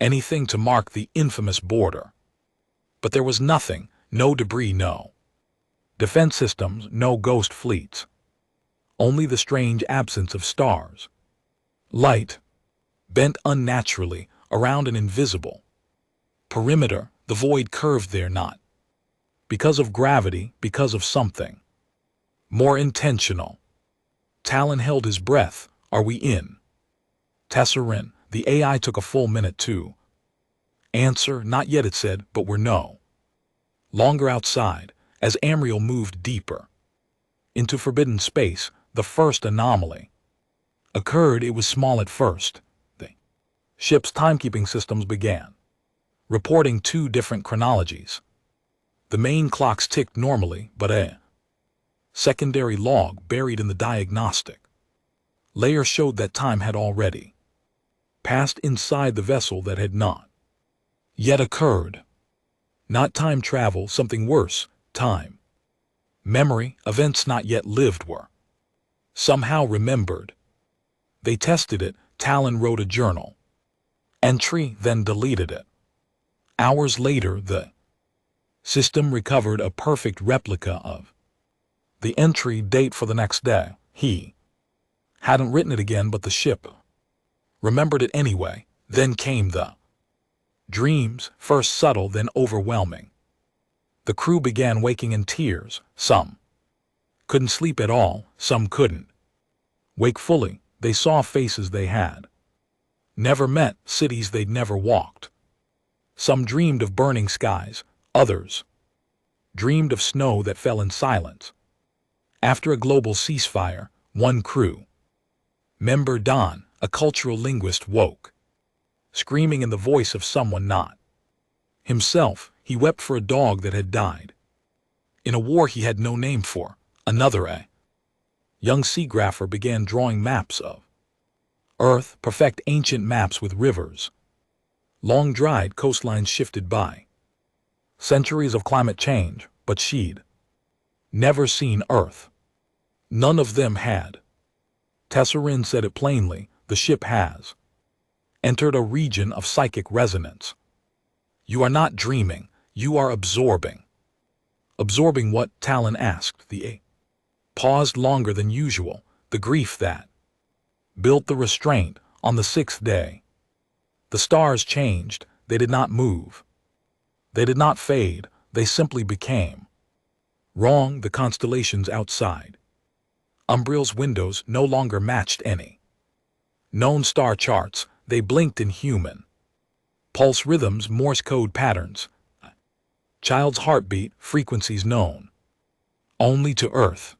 anything to mark the infamous border. But there was nothing, no debris, no defense systems, no ghost fleets, only the strange absence of stars. Light bent unnaturally around an invisible perimeter. The void curved there, not because of gravity, because of something more intentional. Talon held his breath. Are we in? Tesserin, the AI, took a full minute to answer. Not yet, it said, but we're no longer outside. As Amriel moved deeper into forbidden space, the first anomaly occurred. It was small at first. The ship's timekeeping systems began reporting two different chronologies. The main clocks ticked normally, but a secondary log buried in the diagnostic layer showed that time had already passed inside the vessel that had not yet occurred. Not time travel, something worse, time memory. Events not yet lived were somehow remembered. They tested it. Talon wrote a journal entry, then deleted it. Hours later, the system recovered a perfect replica of the entry. Date for the next day. He hadn't written it again, but the ship remembered it anyway. Then came the dreams, first subtle, then overwhelming. The crew began waking in tears. Some couldn't sleep at all, some couldn't wake fully. They saw faces they had never met, cities they'd never walked. Some dreamed of burning skies, others dreamed of snow that fell in silence. After a global ceasefire, one crew member, Don, a cultural linguist, woke, screaming in the voice of someone not himself. He wept for a dog that had died in a war he had no name for. Another, a young seagrapher, began drawing maps of Earth, perfect ancient maps with rivers, long-dried coastlines shifted by centuries of climate change, but she'd never seen Earth. None of them had. Tesserin said it plainly. The ship has entered a region of psychic resonance. You are not dreaming, you are absorbing. Absorbing what? Talon asked. The A paused longer than usual. The grief that built the restraint. On the sixth day, the stars changed. They did not move. They did not fade. They simply became wrong. The constellations outside Umbriel's windows no longer matched any known star charts. They blinked in human pulse rhythms, Morse code patterns, child's heartbeat, frequencies known only to Earth.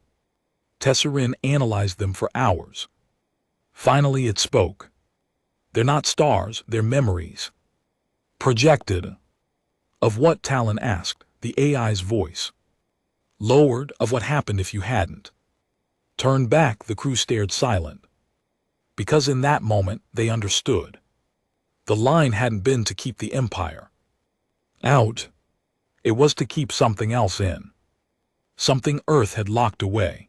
Tesserin analyzed them for hours. Finally it spoke. They're not stars, they're memories. Projected. Of what? Talon asked. The AI's voice lowered. Of what happened if you hadn't turned back. The crew stared silent, because in that moment they understood. The line hadn't been to keep the Empire out. It was to keep something else in. Something Earth had locked away.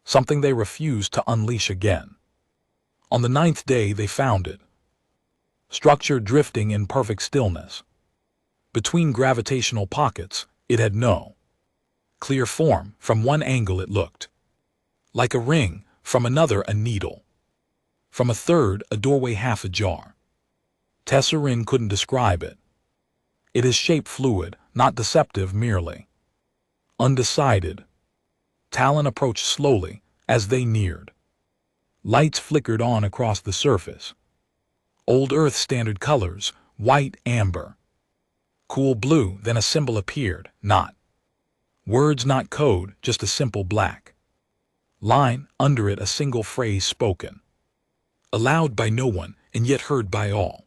Something they refused to unleash again. On the ninth day they found it. Structure drifting in perfect stillness. Between gravitational pockets, it had no clear form. From one angle it looked like a ring, from another a needle, from a third a doorway half ajar. Tesserin couldn't describe it. It is shape fluid, not deceptive, merely undecided. Talon approached slowly, As they neared, lights flickered on across the surface. Old Earth standard colors, white, amber, cool blue, then a symbol appeared, not words, not code, just a simple black line, under it a single phrase spoken, aloud by no one and yet heard by all.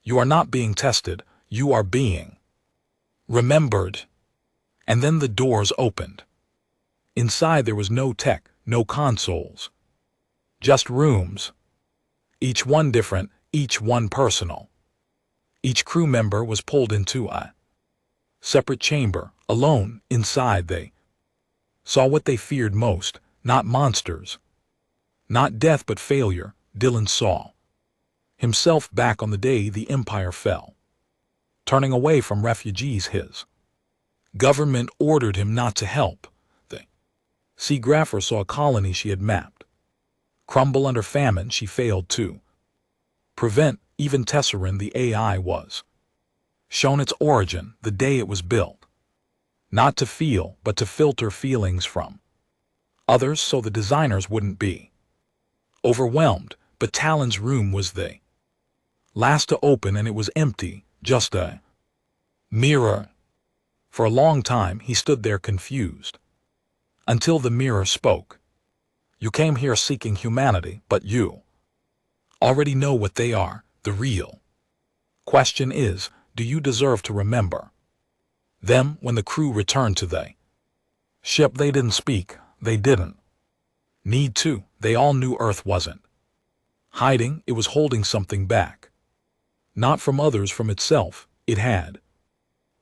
You are not being tested, you are being remembered. And then the doors opened. Inside there was no tech, no consoles, just rooms, each one different, each one personal. Each crew member was pulled into a separate chamber. Alone, inside they saw what they feared most, not monsters, not death but failure. Dylan saw himself back on the day the Empire fell, turning away from refugees his government ordered him not to help. The Seagrapher saw a colony she had mapped crumble under famine she failed to prevent. Even Tesserin, the AI, was shown its origin the day it was built, not to feel but to filter feelings from others so the designers wouldn't be overwhelmed. But Talon's room was the last to open, and it was empty, just a mirror. For a long time he stood there confused, until the mirror spoke. You came here seeking humanity, but you already know what they are. The real question is, do you deserve to remember them? When the crew returned to the ship, they didn't speak. They didn't need to. They all knew Earth wasn't hiding, it was holding something back. Not from others, from itself. It had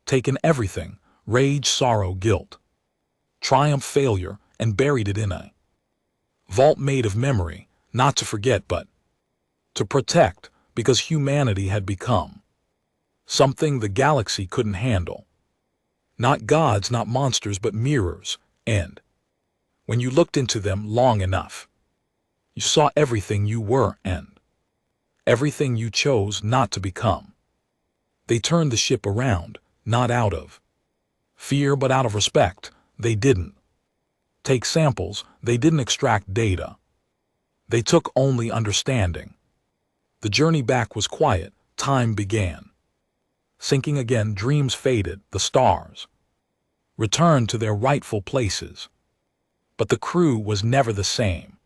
taken everything, rage, sorrow, guilt, triumph, failure, and buried it in a vault made of memory, not to forget but to protect, because humanity had become something the galaxy couldn't handle. Not gods, not monsters, but mirrors, and when you looked into them long enough, you saw everything you were and everything you chose not to become. They turned the ship around, not out of fear but out of respect. They didn't take samples, they didn't extract data. They took only understanding. The journey back was quiet. Time began sinking again. Dreams faded. The stars returned to their rightful places. But the crew was never the same.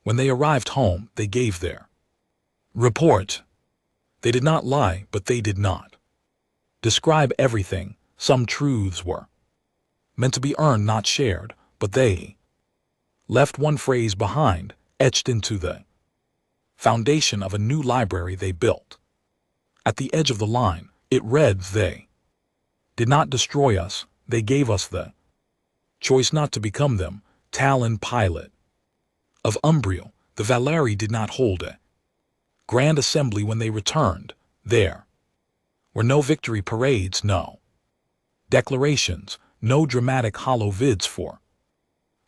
When they arrived home, they gave their report. They did not lie, but they did not describe everything. Some truths were meant to be earned, not shared, but they left one phrase behind, etched into the foundation of a new library they built. At the edge of the line, it read, they did not destroy us, they gave us the choice not to become them. Talon, pilot of Umbriel, the Valeri, did not hold a grand assembly when they returned. There were no victory parades, no declarations, no dramatic hollow vids for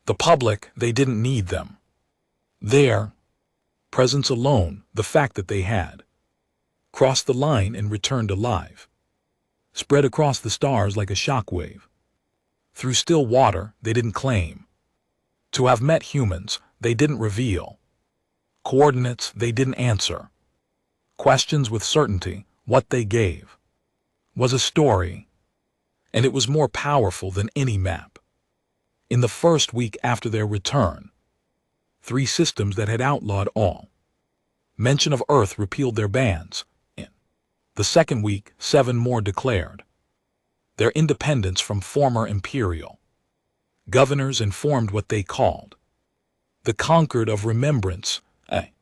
the public. They didn't need them. Their presence alone, the fact that they had crossed the line and returned alive, spread across the stars like a shockwave. Through still water, they didn't claim to have met humans. They didn't reveal coordinates. They didn't answer questions with certainty. What they gave was a story, and it was more powerful than any map. In the first week after their return, 3 systems that had outlawed all mention of Earth repealed their bans. In the second week, 7 more declared their independence from former imperial governors and formed what they called the Conquered of Remembrance, a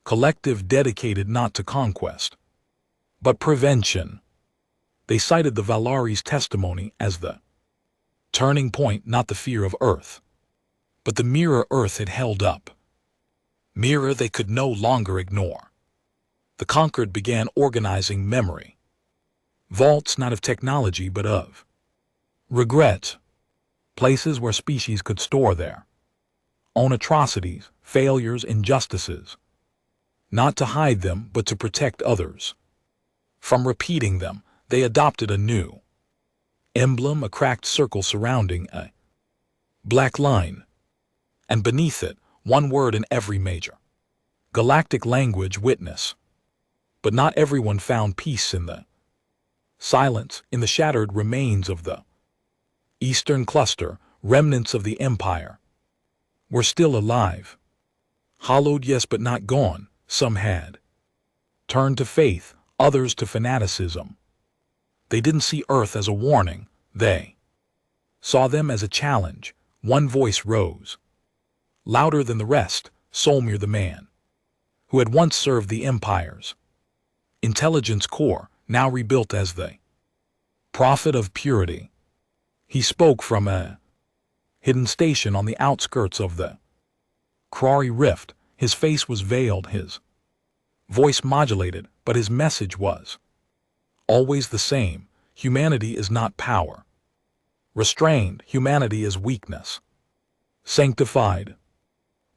collective dedicated not to conquest, but prevention. They cited the Valari's testimony as the turning point, not the fear of Earth, but the mirror Earth had held up. Mirror they could no longer ignore. The Conquered began organizing memory. Vaults not of technology but of regret. Places where species could store their own atrocities, failures, injustices. Not to hide them but to protect others from repeating them. They adopted a new emblem, a cracked circle surrounding a black line. and beneath it, one word in every major galactic language: witness. But not everyone found peace in the silence, in the shattered remains of the Eastern Cluster. Remnants of the Empire were still alive. Hollowed, yes, but not gone. Some had turned to faith, others to fanaticism. They didn't see Earth as a warning, they saw them as a challenge. One voice rose, louder than the rest: Solmir, the man who had once served the Empire's intelligence corps, now rebuilt as the prophet of purity. He spoke from a hidden station on the outskirts of the Krari Rift. His face was veiled, his voice modulated, but his message was always the same: humanity is not power restrained, humanity is weakness sanctified.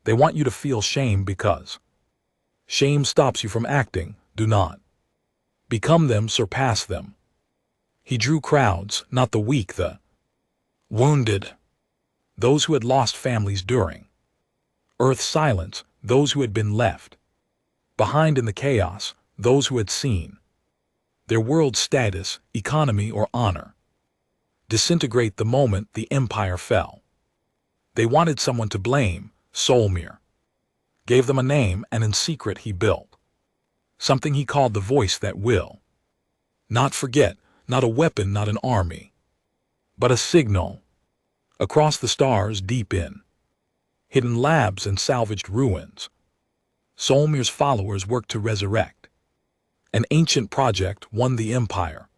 They want you to feel shame because shame stops you from acting. Do not become them, surpass them. He drew crowds, not the weak, the wounded, those who had lost families during Earth's silence, those who had been left behind in the chaos, those who had seen their world's status, economy, or honor disintegrate the moment the Empire fell. They wanted someone to blame. Solmir gave them a name, and in secret he built something he called the voice that will not forget, not a weapon, not an army, but a signal. Across the stars, deep in hidden labs and salvaged ruins, Solmir's followers worked to resurrect an ancient project one the Empire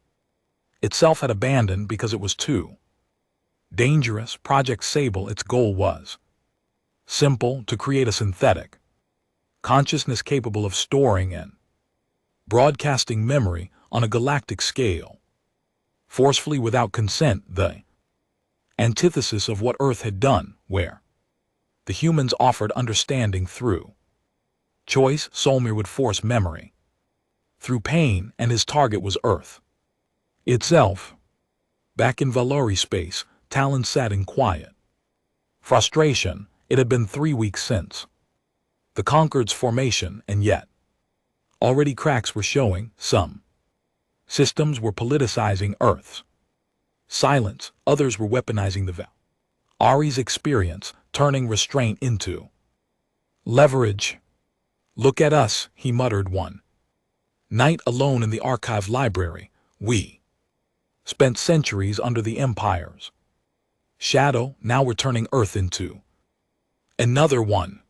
itself had abandoned because it was too dangerous. Project Sable, its goal was simple: to create a synthetic consciousness capable of storing and broadcasting memory on a galactic scale, forcefully, without consent, the antithesis of what Earth had done, where the humans offered understanding through choice. Solmir would force memory through pain, and his target was Earth itself. Back in Valori space, Talon sat in quiet frustration. It had been 3 weeks since the Concorde's formation, and yet already cracks were showing. Some systems were politicizing Earth's silence, others were weaponizing the Ari's experience, turning restraint into leverage. Look at us, he muttered one night alone in the archive library. We spent centuries under the Empire's shadow, now we're turning Earth into another one.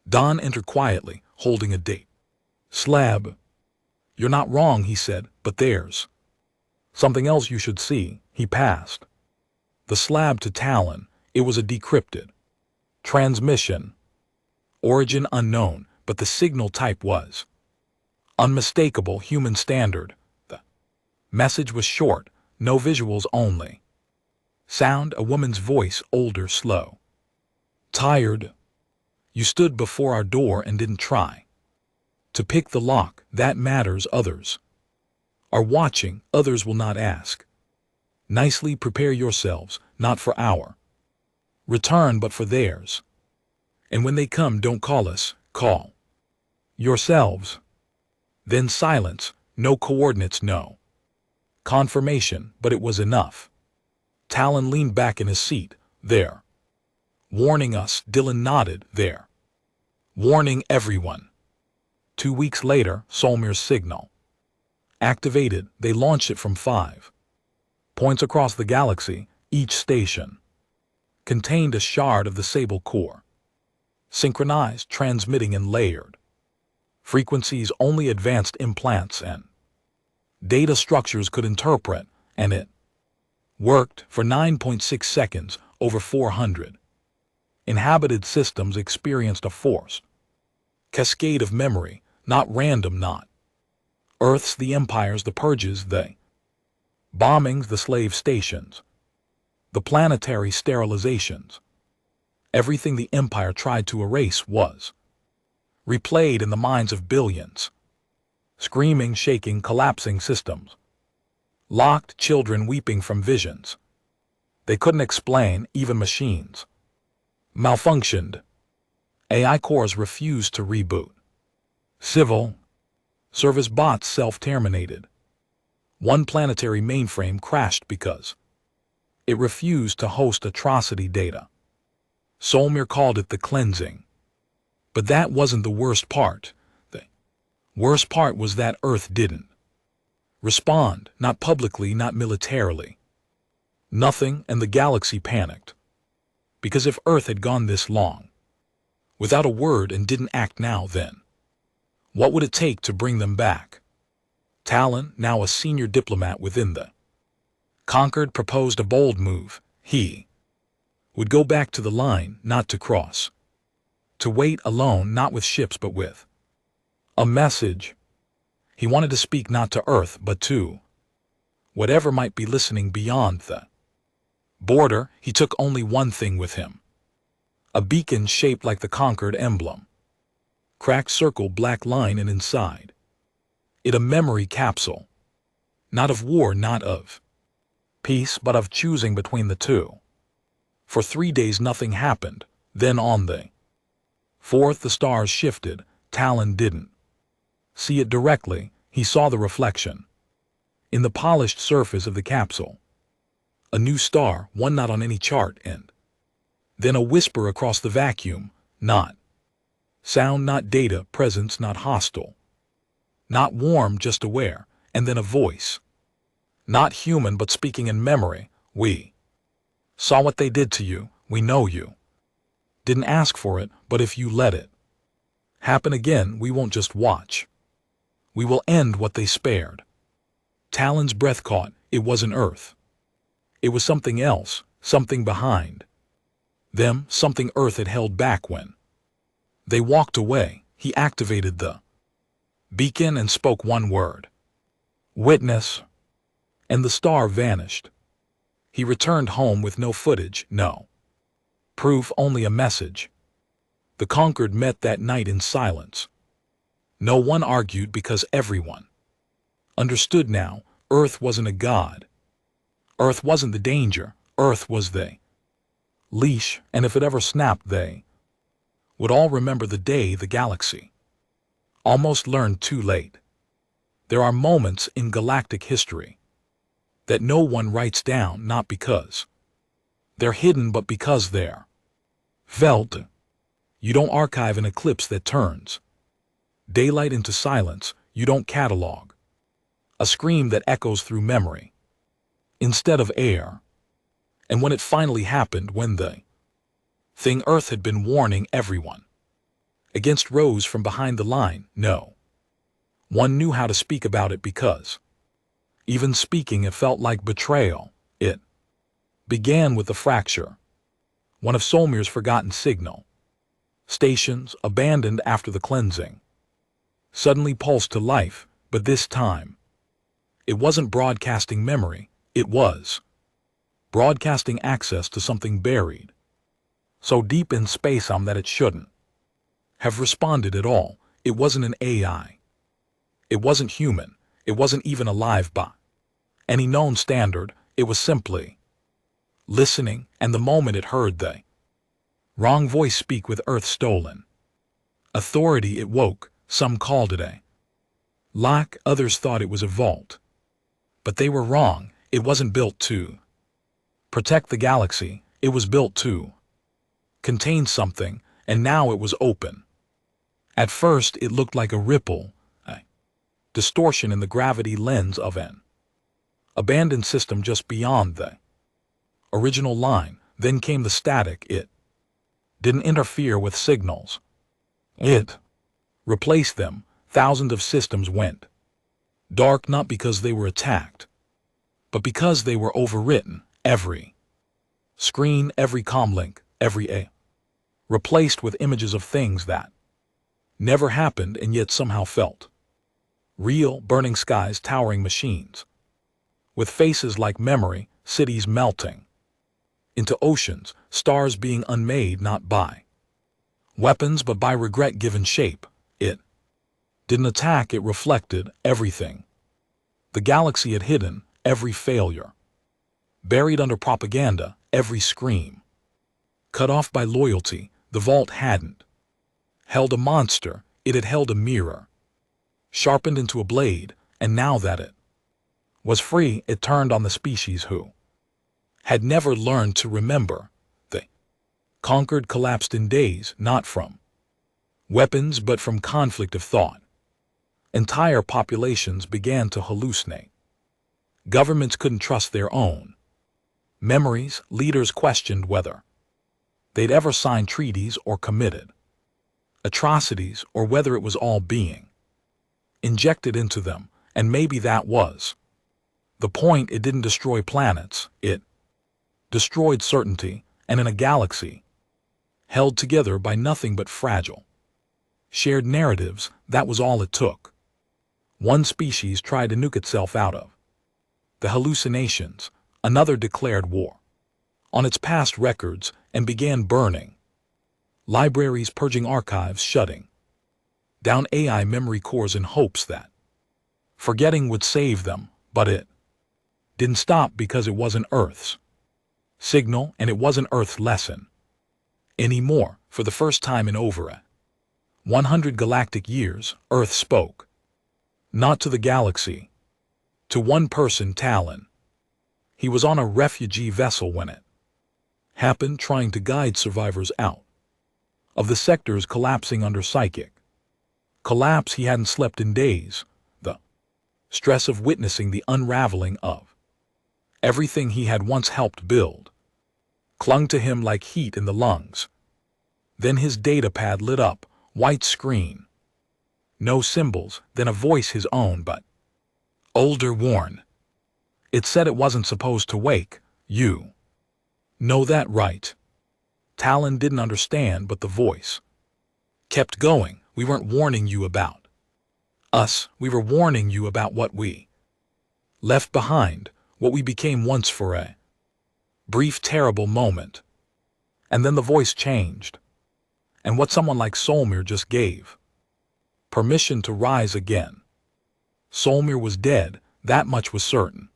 Don entered quietly, holding a date slab. You're not wrong, he said, but there's something else you should see. He passed the slab to Talon. It was a decrypted transmission, origin unknown, but the signal type was unmistakable, human standard. The message was short: no visuals, only sound. A woman's voice, older, slow, tired. You stood before our door and didn't try to pick the lock. That matters. Others are watching. Others will not ask nicely. Prepare yourselves, not for our return, but for theirs. And when they come, don't call us, call yourselves. Then silence. No coordinates, no confirmation, but it was enough. Talon leaned back in his seat. They're warning us. Dylan nodded. They're warning everyone. 2 weeks later, Solmir's signal activated. They launched it from 5 points across the galaxy. Each station contained a shard of the Sable core, synchronized, transmitting in layered frequencies only advanced implants and data structures could interpret, and it worked. For 9.6 seconds, over 400 inhabited systems experienced a forced cascade of memory, not random, not Earth's, the Empire's, the purges, the bombings, the slave stations, the planetary sterilizations. Everything the Empire tried to erase was replayed in the minds of billions. Screaming, shaking, collapsing systems. Locked, children weeping from visions they couldn't explain. Even machines malfunctioned. AI cores refused to reboot. Civil service bots self-terminated. One planetary mainframe crashed because it refused to host atrocity data. Solmir called it the cleansing. But that wasn't the worst part. The worst part was that Earth didn't respond, not publicly, not militarily. Nothing, and the galaxy panicked. Because if Earth had gone this long without a word and didn't act now, then what would it take to bring them back? Talon, now a senior diplomat within the Concord, proposed a bold move. He would go back to the line, not to cross. To wait alone, not with ships but with a message. He wanted to speak not to Earth but to whatever might be listening beyond the border. He took only one thing with him. A beacon shaped like the Concord emblem. Cracked circle, black line, and inside it a memory capsule. Not of war, not of peace, but of choosing between the two. For 3 days nothing happened. Then on the fourth the stars shifted. Talon didn't see it directly. He saw the reflection in the polished surface of the capsule. A new star, one not on any chart, and then a whisper across the vacuum. Not sound, not data, presence, not hostile. Not warm, just aware. And then a voice. Not human, but speaking in memory. We saw what they did to you. We know you didn't ask for it, but if you let it happen again, we won't just watch. We will end what they spared. Talon's breath caught. It wasn't Earth. It was something else, something behind them, something Earth had held back when they walked away. He activated the beacon and spoke one word. Witness. And the star vanished. He returned home with no footage, no proof, only a message. The Concord met that night in silence. No one argued because everyone understood now. Earth wasn't a god. Earth wasn't the danger. Earth was the leash, and if it ever snapped, they would all remember the day the galaxy almost learned too late. There are moments in galactic history that no one writes down, not because they're hidden but because they're felt. You don't archive an eclipse that turns daylight into silence. You don't catalog a scream that echoes through memory instead of air. And when it finally happened, when the thing Earth had been warning everyone against rose from behind the line, no one knew how to speak about it, because even speaking, it felt like betrayal. It began with a fracture, one of Solmir's forgotten signal stations, abandoned after the cleansing, suddenly pulsed to life. But this time it wasn't broadcasting memory, it was broadcasting access to something buried so deep in space that it shouldn't have responded at all. It wasn't an AI. It wasn't human. It wasn't even alive by any known standard. It was simply listening, and the moment it heard the wrong voice speak with Earth stolen authority, it woke. Some called it a lock, others thought it was a vault. But they were wrong. It wasn't built to protect the galaxy. It was built to contain something, and now it was open. At first it looked like a ripple, a distortion in the gravity lens of an abandoned system just beyond the original line. Then came the static. It didn't interfere with signals. It replaced them. Thousands of systems went dark, not because they were attacked, but because they were overwritten. Every screen, every comlink, every A replaced with images of things that never happened and yet somehow felt real. Burning skies, towering machines with faces like memory, cities melting into oceans, stars being unmade not by weapons but by regret given shape. It didn't attack, it reflected everything the galaxy had hidden, every failure buried under propaganda, every scream Cut off by loyalty, the vault hadn't held a monster, it had held a mirror, sharpened into a blade, and now that it was free, it turned on the species who had never learned to remember. The conquered collapsed in days, not from weapons but from conflict of thought. Entire populations began to hallucinate. Governments couldn't trust their own memories, leaders questioned whether they'd ever signed treaties or committed atrocities, or whether it was all being injected into them, and maybe that was the point. It didn't destroy planets, it destroyed certainty, and in a galaxy held together by nothing but fragile shared narratives, that was all it took. One species tried to nuke itself out of the hallucinations, another declared war on its past records and began burning libraries, purging archives, shutting down AI memory cores in hopes that forgetting would save them, but it didn't stop because it wasn't Earth's signal and it wasn't Earth's lesson anymore. For the first time in over 100 galactic years, Earth spoke. Not to the galaxy. To one person, Talon. He was on a refugee vessel when it happened, trying to guide survivors out of the sectors collapsing under psychic collapse. He hadn't slept in days. The stress of witnessing the unraveling of everything he had once helped build clung to him like heat in the lungs. Then his datapad lit up, white screen. No symbols, then a voice, his own, but older, worn. It said it wasn't supposed to wake. You know that, right? Talon didn't understand, but the voice kept going. We weren't warning you about us. We were warning you about what we left behind, what we became once for a brief, terrible moment. And then the voice changed. And what someone like Solmir just gave permission to rise again. Solmir was dead, that much was certain.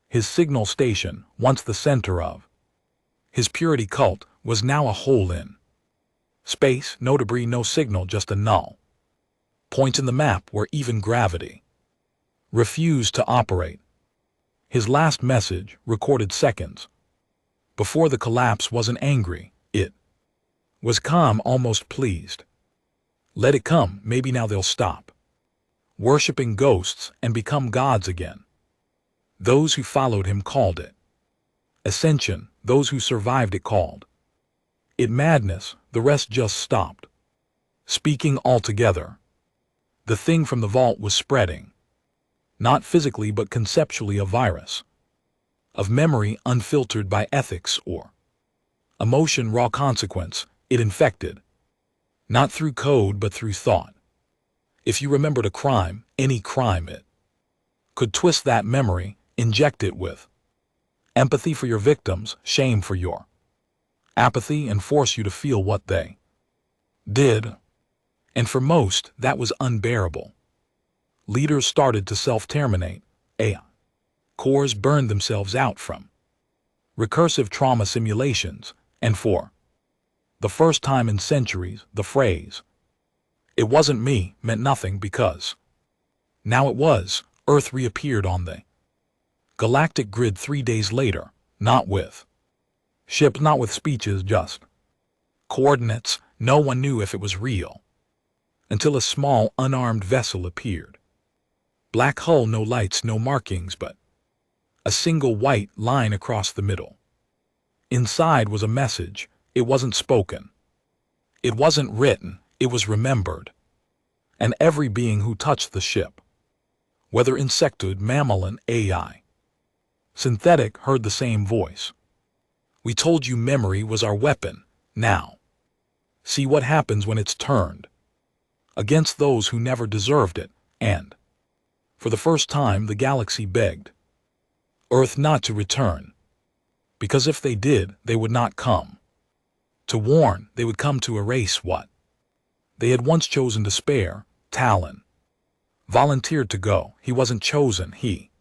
His signal station, once the center of his purity cult, was now a hole in space, no debris, no signal, just a null point in the map where even gravity refused to operate. His last message, recorded seconds before the collapse, wasn't angry, it was calm, almost pleased. Let it come, maybe now they'll stop worshipping ghosts and become gods again. Those who followed him called it ascension, those who survived it called it madness, the rest just stopped speaking altogether. The thing from the vault was spreading, not physically but conceptually, a virus of memory unfiltered by ethics or emotion, raw consequence. It infected, not through code but through thought. If you remembered a crime, any crime, it could twist that memory, inject it with empathy for your victims, shame for your apathy, and force you to feel what they did. And for most, that was unbearable. Leaders started to self-terminate. AI cores burned themselves out from recursive trauma simulations, and for the first time in centuries, the phrase, "It wasn't me," meant nothing, because now it was. Earth reappeared on the galactic grid 3 days later, not with ships, not with speeches, just coordinates. No one knew if it was real until a small, unarmed vessel appeared. Black hull, no lights, no markings, but a single white line across the middle. Inside was a message. It wasn't spoken. It wasn't written. It was remembered. And every being who touched the ship, whether insectoid, mammalian, AI, synthetic, heard the same voice. We told you memory was our weapon. Now, see what happens when it's turned against those who never deserved it. And for the first time, the galaxy begged Earth not to return, because if they did, they would not come to warn. They would come to erase what they had once chosen to spare. Talon volunteered to go. He wasn't chosen. He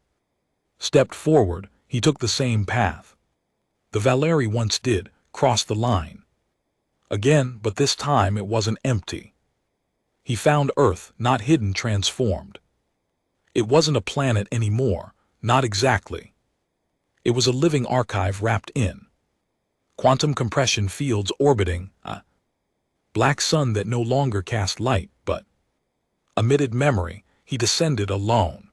stepped forward. He took the same path the Valeri once did, crossed the line. Again, but this time it wasn't empty. He found Earth, not hidden, transformed. It wasn't a planet anymore, not exactly. It was a living archive wrapped in quantum compression fields orbiting a black sun that no longer cast light, but emitted memory. He descended alone.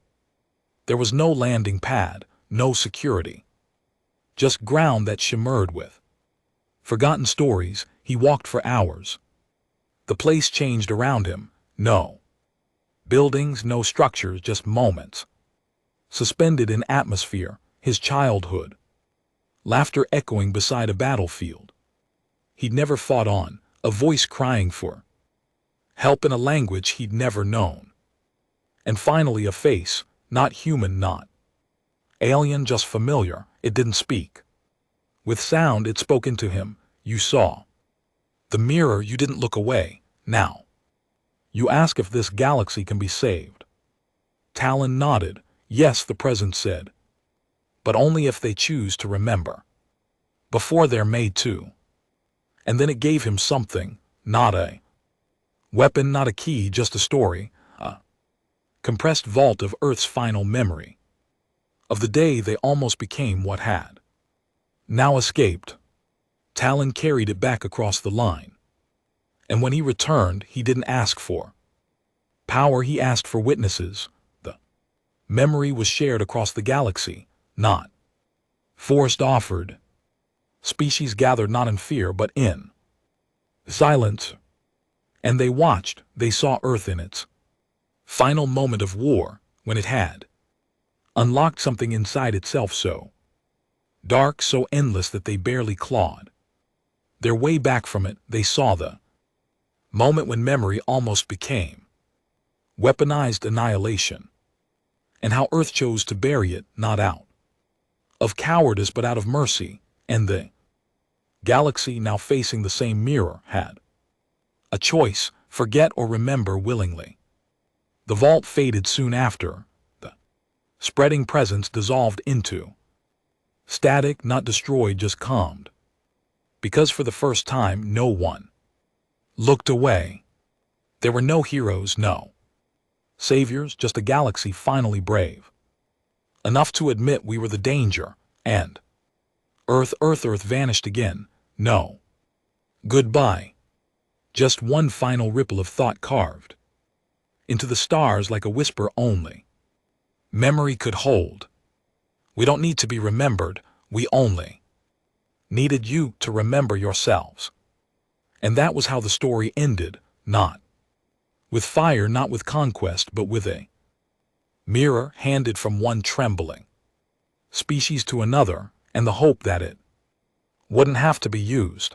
There was no landing pad, no security. Just ground that shimmered with forgotten stories. He walked for hours. The place changed around him. No buildings, no structures, just moments. Suspended in atmosphere, his childhood. Laughter echoing beside a battlefield he'd never fought on, a voice crying for help in a language he'd never known. And finally a face, not human, not alien, just familiar. It didn't speak. With sound it spoke into him. You saw the mirror, you didn't look away. Now you ask if this galaxy can be saved. Talon nodded. Yes, the presence said. But only if they choose to remember. Before they're made to. And then it gave him something, not a weapon, not a key, just a story, a compressed vault of Earth's final memory. Of the day they almost became what had now escaped. Talon carried it back across the line. And when he returned, he didn't ask for power, he asked for witnesses. The memory was shared across the galaxy, not forced, offered. Species gathered not in fear, but in silence. And they watched, they saw Earth in its final moment of war, when it had unlocked something inside itself so dark, so endless that they barely clawed their way back from it. They saw the moment when memory almost became weaponized annihilation, and how Earth chose to bury it, not out of cowardice but out of mercy. And the galaxy, now facing the same mirror, had a choice: forget or remember willingly. The vault faded soon after. The spreading presence dissolved into static, not destroyed, just calmed. Because for the first time no one looked away. There were no heroes, no saviors, just a galaxy finally brave enough to admit we were the danger. And Earth vanished again. No goodbye. Just one final ripple of thought carved into the stars like a whisper only memory could hold. We don't need to be remembered, we only needed you to remember yourselves. And that was how the story ended, not with fire, not with conquest, but with a mirror handed from one trembling species to another, and the hope that it wouldn't have to be used.